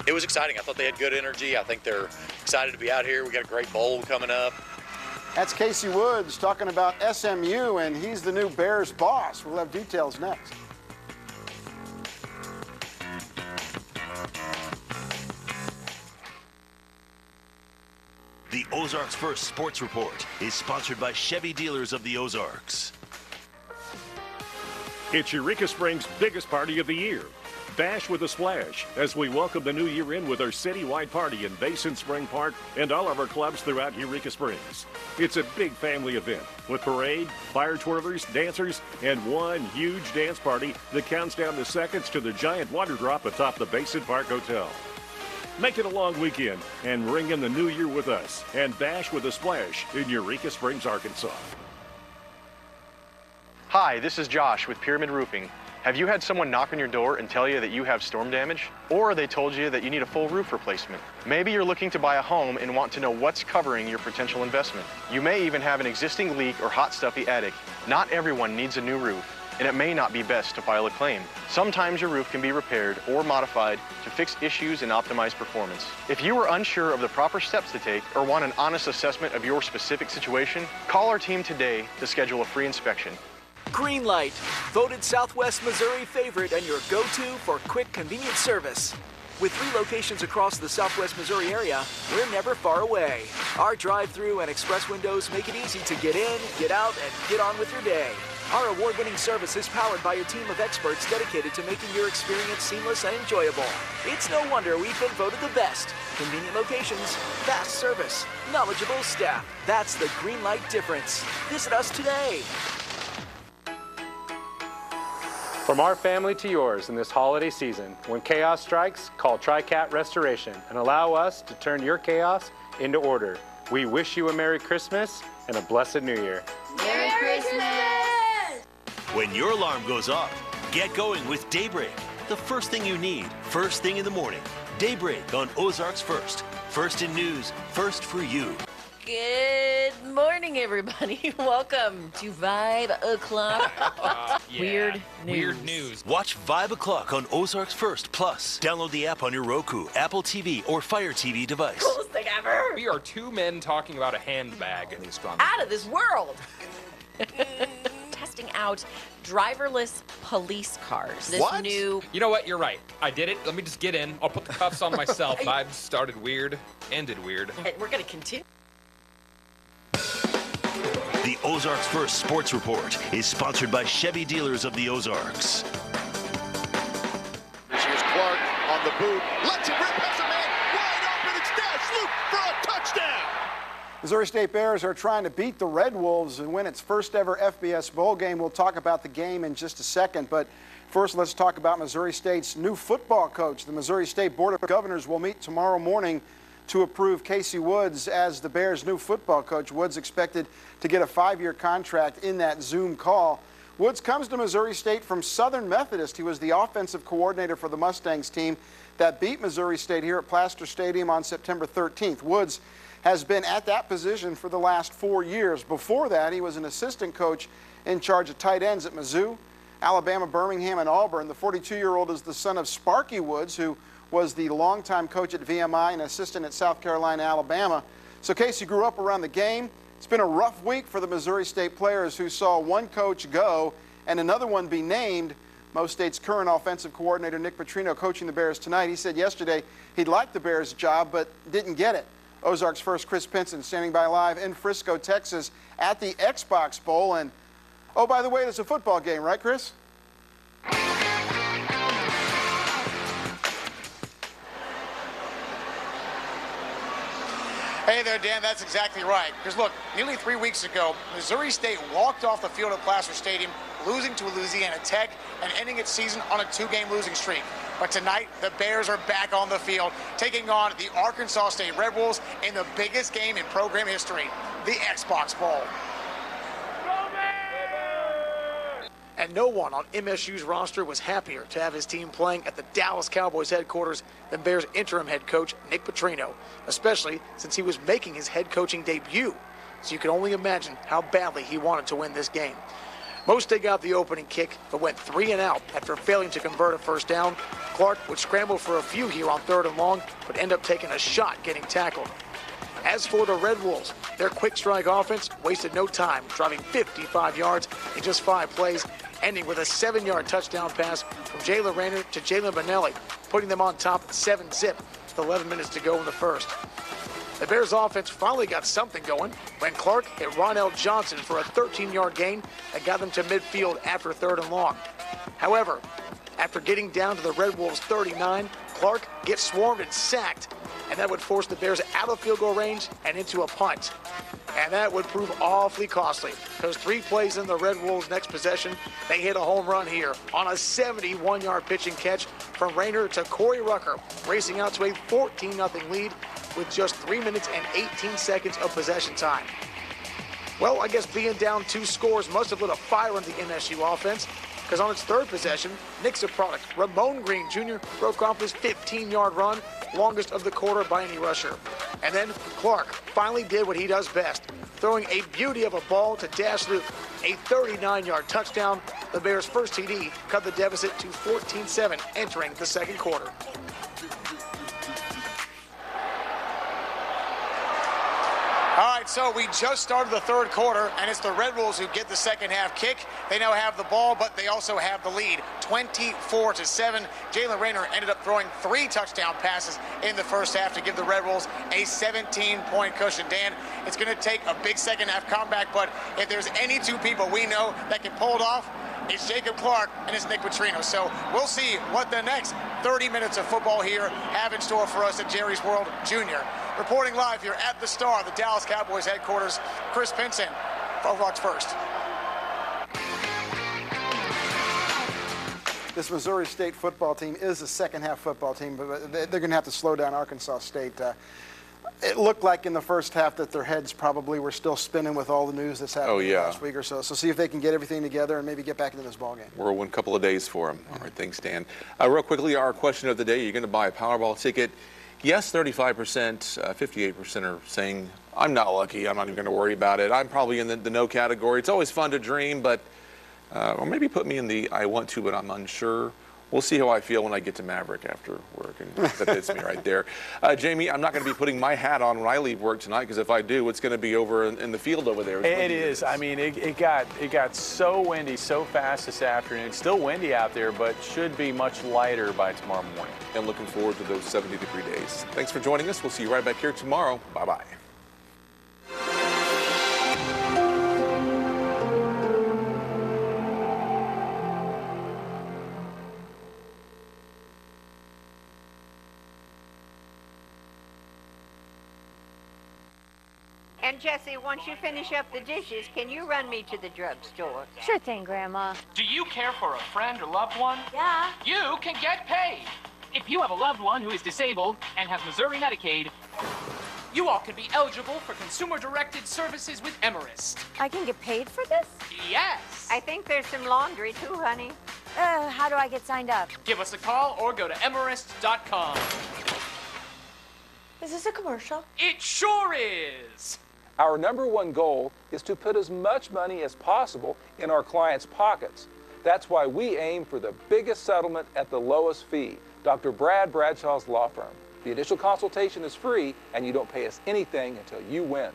It was exciting. I thought they had good energy. I think they're excited to be out here. We got a great bowl coming up. That's Casey Woods talking about SMU, and he's the new Bears boss. We'll have details next. The Ozarks First Sports Report is sponsored by Chevy Dealers of the Ozarks. It's Eureka Springs' biggest party of the year. Bash with a Splash as we welcome the new year in with our citywide party in Basin Spring Park and all of our clubs throughout Eureka Springs. It's a big family event with parade, fire twirlers, dancers, and one huge dance party that counts down the seconds to the giant water drop atop the Basin Park Hotel. Make it a long weekend and ring in the new year with us and bash with a splash in Eureka Springs, Arkansas. Hi, this is Josh with Pyramid Roofing. Have you had someone knock on your door and tell you that you have storm damage? Or they told you that you need a full roof replacement? Maybe you're looking to buy a home and want to know what's covering your potential investment. You may even have an existing leak or hot stuffy attic. Not everyone needs a new roof, and it may not be best to file a claim. Sometimes your roof can be repaired or modified to fix issues and optimize performance. If you are unsure of the proper steps to take or want an honest assessment of your specific situation, call our team today to schedule a free inspection. Green Light, voted Southwest Missouri favorite and your go-to for quick, convenient service. With 3 locations across the Southwest Missouri area, we're never far away. Our drive-through and express windows make it easy to get in, get out, and get on with your day. Our award-winning service is powered by a team of experts dedicated to making your experience seamless and enjoyable. It's no wonder we've been voted the best. Convenient locations, fast service, knowledgeable staff. That's the Green Light difference. Visit us today. From our family to yours in this holiday season, when chaos strikes, call TriCat Restoration and allow us to turn your chaos into order. We wish you a Merry Christmas and a blessed New Year. Merry Christmas! When your alarm goes off, get going with Daybreak. The first thing you need, first thing in the morning. Daybreak on Ozarks First. First in news, first for you. Good morning, everybody. Welcome to Vibe O'Clock. Yeah. Weird news. Watch Vibe O'Clock on Ozarks First Plus. Download the app on your Roku, Apple TV, or Fire TV device. Coolest thing ever. We are 2 men talking about a handbag. Out of this world. Testing out driverless police cars. This new. You know what? You're right. I did it. Let me just get in. I'll put the cuffs on myself. Vibe started weird, ended weird. We're going to continue. The Ozarks First Sports Report is sponsored by Chevy Dealers of the Ozarks. Here's Clark on the boot. Lets it rip, has a man wide open. It's Dash Luke for a touchdown. Missouri State Bears are trying to beat the Red Wolves and win its first ever FBS bowl game. We'll talk about the game in just a second, but first let's talk about Missouri State's new football coach. The Missouri State Board of Governors will meet tomorrow morning. to approve Casey Woods as the Bears' new football coach. Woods expected to get a 5-year contract in that Zoom call. Woods comes to Missouri State from Southern Methodist. He was the offensive coordinator for the Mustangs team that beat Missouri State here at Plaster Stadium on September 13th. Woods has been at that position for the last 4 years. Before that, he was an assistant coach in charge of tight ends at Mizzou, Alabama, Birmingham, and Auburn. The 42-year-old is the son of Sparky Woods, who was the longtime coach at VMI and assistant at South Carolina, Alabama. So Casey grew up around the game. It's been a rough week for the Missouri State players who saw one coach go and another one be named. Mo State's current offensive coordinator, Nick Petrino, coaching the Bears tonight. He said yesterday he'd liked the Bears' job but didn't get it. Ozarks First Chris Pinson standing by live in Frisco, Texas at the Xbox Bowl. And, oh, by the way, there's a football game, right, Chris? Hey there, Dan, that's exactly right. Because look, nearly 3 weeks ago, Missouri State walked off the field at Placer Stadium, losing to Louisiana Tech and ending its season on a 2-game losing streak. But tonight, the Bears are back on the field, taking on the Arkansas State Red Wolves in the biggest game in program history, the Xbox Bowl. And no one on MSU's roster was happier to have his team playing at the Dallas Cowboys headquarters than Bears interim head coach Nick Petrino, especially since he was making his head coaching debut. So you can only imagine how badly he wanted to win this game. Mo State got the opening kick, but went 3 and out after failing to convert a first down. Clark would scramble for a few here on 3rd and long, but end up taking a shot getting tackled. As for the Red Wolves, their quick strike offense wasted no time, driving 55 yards in just 5 plays, ending with a 7-yard touchdown pass from Jalen Rayner to Jalen Benelli, putting them on top 7-zip with 11 minutes to go in the first. The Bears offense finally got something going when Clark hit Ronell Johnson for a 13-yard gain that got them to midfield after 3rd and long. However, after getting down to the Red Wolves 39, Clark gets swarmed and sacked, and that would force the Bears out of field goal range and into a punt. And that would prove awfully costly, because 3 plays in the Red Wolves' next possession, they hit a home run here on a 71-yard pitching catch from Rayner to Corey Rucker, racing out to a 14-0 lead with just 3 minutes and 18 seconds of possession time. Well, I guess being down 2 scores must have lit a fire in the MSU offense, because on its 3rd possession, Nick's product, Ramon Green Jr., broke off his 15-yard run, longest of the quarter by any rusher. And then Clark finally did what he does best, throwing a beauty of a ball to Dash Luke, a 39-yard touchdown. The Bears' first TD cut the deficit to 14-7 entering the 2nd quarter. All right, so we just started the 3rd quarter, and it's the Red Wolves who get the second half kick. They now have the ball, but they also have the lead, 24-7. Jalen Rayner ended up throwing 3 touchdown passes in the first half to give the Red Wolves a 17-point cushion. Dan, it's going to take a big second half comeback, but if there's any 2 people we know that can pull it off, it's Jacob Clark and it's Nick Petrino. So we'll see what the next 30 minutes of football here have in store for us at Jerry's World Junior. Reporting live here at the Star, the Dallas Cowboys headquarters, Chris Pinson for Ozarks First. This Missouri State football team is a second-half football team, but they're going to have to slow down Arkansas State. It looked like in the first half that their heads probably were still spinning with all the news that's happened last week or so. So see if they can get everything together and maybe get back into this ballgame. Whirlwind couple of days for them. All right, thanks, Dan. Real quickly, our question of the day, you're going to buy a Powerball ticket. Yes, 35%, 58% are saying, I'm not lucky, I'm not even going to worry about it. I'm probably in the no category. It's always fun to dream, but, or maybe put me in the I want to, but I'm unsure. We'll see how I feel when I get to Maverick after work, and that hits me right there. Jamie, I'm not going to be putting my hat on when I leave work tonight, because if I do, it's going to be over in the field over there. It is. I mean, it got so windy so fast this afternoon. It's still windy out there, but should be much lighter by tomorrow morning. And looking forward to those 70-degree days. Thanks for joining us. We'll see you right back here tomorrow. Bye-bye. And Jesse, once you finish up the dishes, can you run me to the drugstore? Sure thing, Grandma. Do you care for a friend or loved one? Yeah. You can get paid. If you have a loved one who is disabled and has Missouri Medicaid, You all could be eligible for consumer-directed services with Emerist. I can get paid for this? Yes. I think there's some laundry too, honey. How do I get signed up? Give us a call or go to emerist.com. Is this a commercial? It sure is. Our #1 goal is to put as much money as possible in our clients' pockets. That's why we aim for the biggest settlement at the lowest fee. Dr. Brad Bradshaw's law firm. The initial consultation is free, and you don't pay us anything until you win.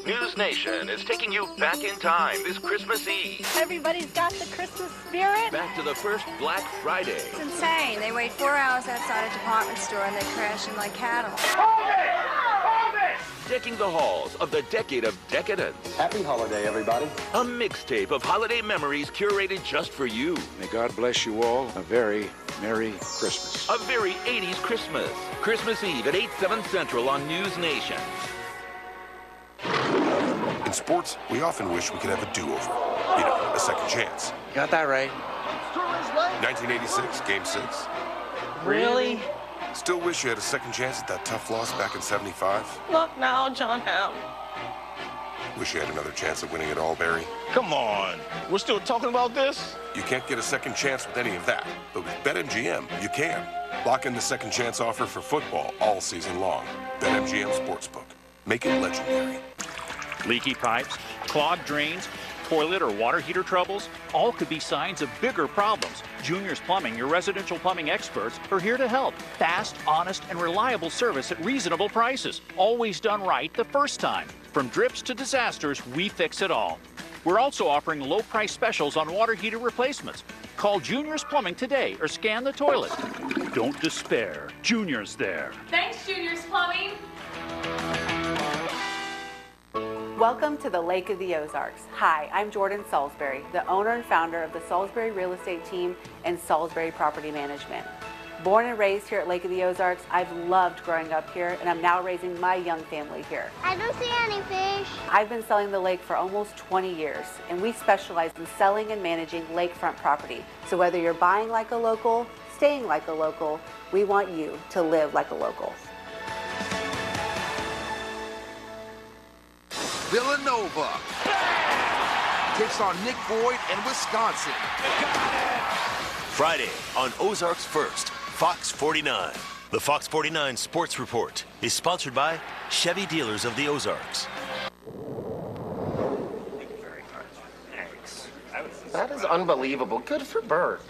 News Nation is taking you back in time this Christmas Eve. Everybody's got the Christmas spirit. Back to the first Black Friday. It's insane. They wait 4 hours outside a department store and they crash in like cattle. Hold it! Hold it! Decking the halls of the decade of decadence. Happy holiday, everybody. A mixtape of holiday memories curated just for you. May God bless you all. A very Merry Christmas. A very 80s Christmas. Christmas Eve at 8, 7 Central on News Nation. In sports, we often wish we could have a do-over. You know, a second chance. Got that right. 1986, Game 6. Really? Still wish you had a second chance at that tough loss back in 75? Look now, John Ham. Wish you had another chance at winning it all, Barry? Come on. We're still talking about this? You can't get a second chance with any of that. But with BetMGM, you can. Lock in the second chance offer for football all season long. BetMGM Sportsbook. Make it legendary. Leaky pipes, clogged drains, toilet or water heater troubles, all could be signs of bigger problems. Junior's Plumbing, your residential plumbing experts, are here to help. Fast, honest, and reliable service at reasonable prices. Always done right the first time. From drips to disasters, we fix it all. We're also offering low price specials on water heater replacements. Call Junior's Plumbing today or scan the toilet. Don't despair. Junior's there. Thanks, Junior's Plumbing. Welcome to the Lake of the Ozarks. Hi, I'm Jordan Salisbury, the owner and founder of the Salisbury Real Estate Team and Salisbury Property Management. Born and raised here at Lake of the Ozarks, I've loved growing up here, and I'm now raising my young family here. I don't see any fish. I've been selling the lake for almost 20 years, and we specialize in selling and managing lakefront property. So whether you're buying like a local, staying like a local, we want you to live like a local. Villanova takes on Nick Boyd and Wisconsin. Friday on Ozarks First, Fox 49. The Fox 49 Sports Report is sponsored by Chevy Dealers of the Ozarks. That is unbelievable. Good for Bert.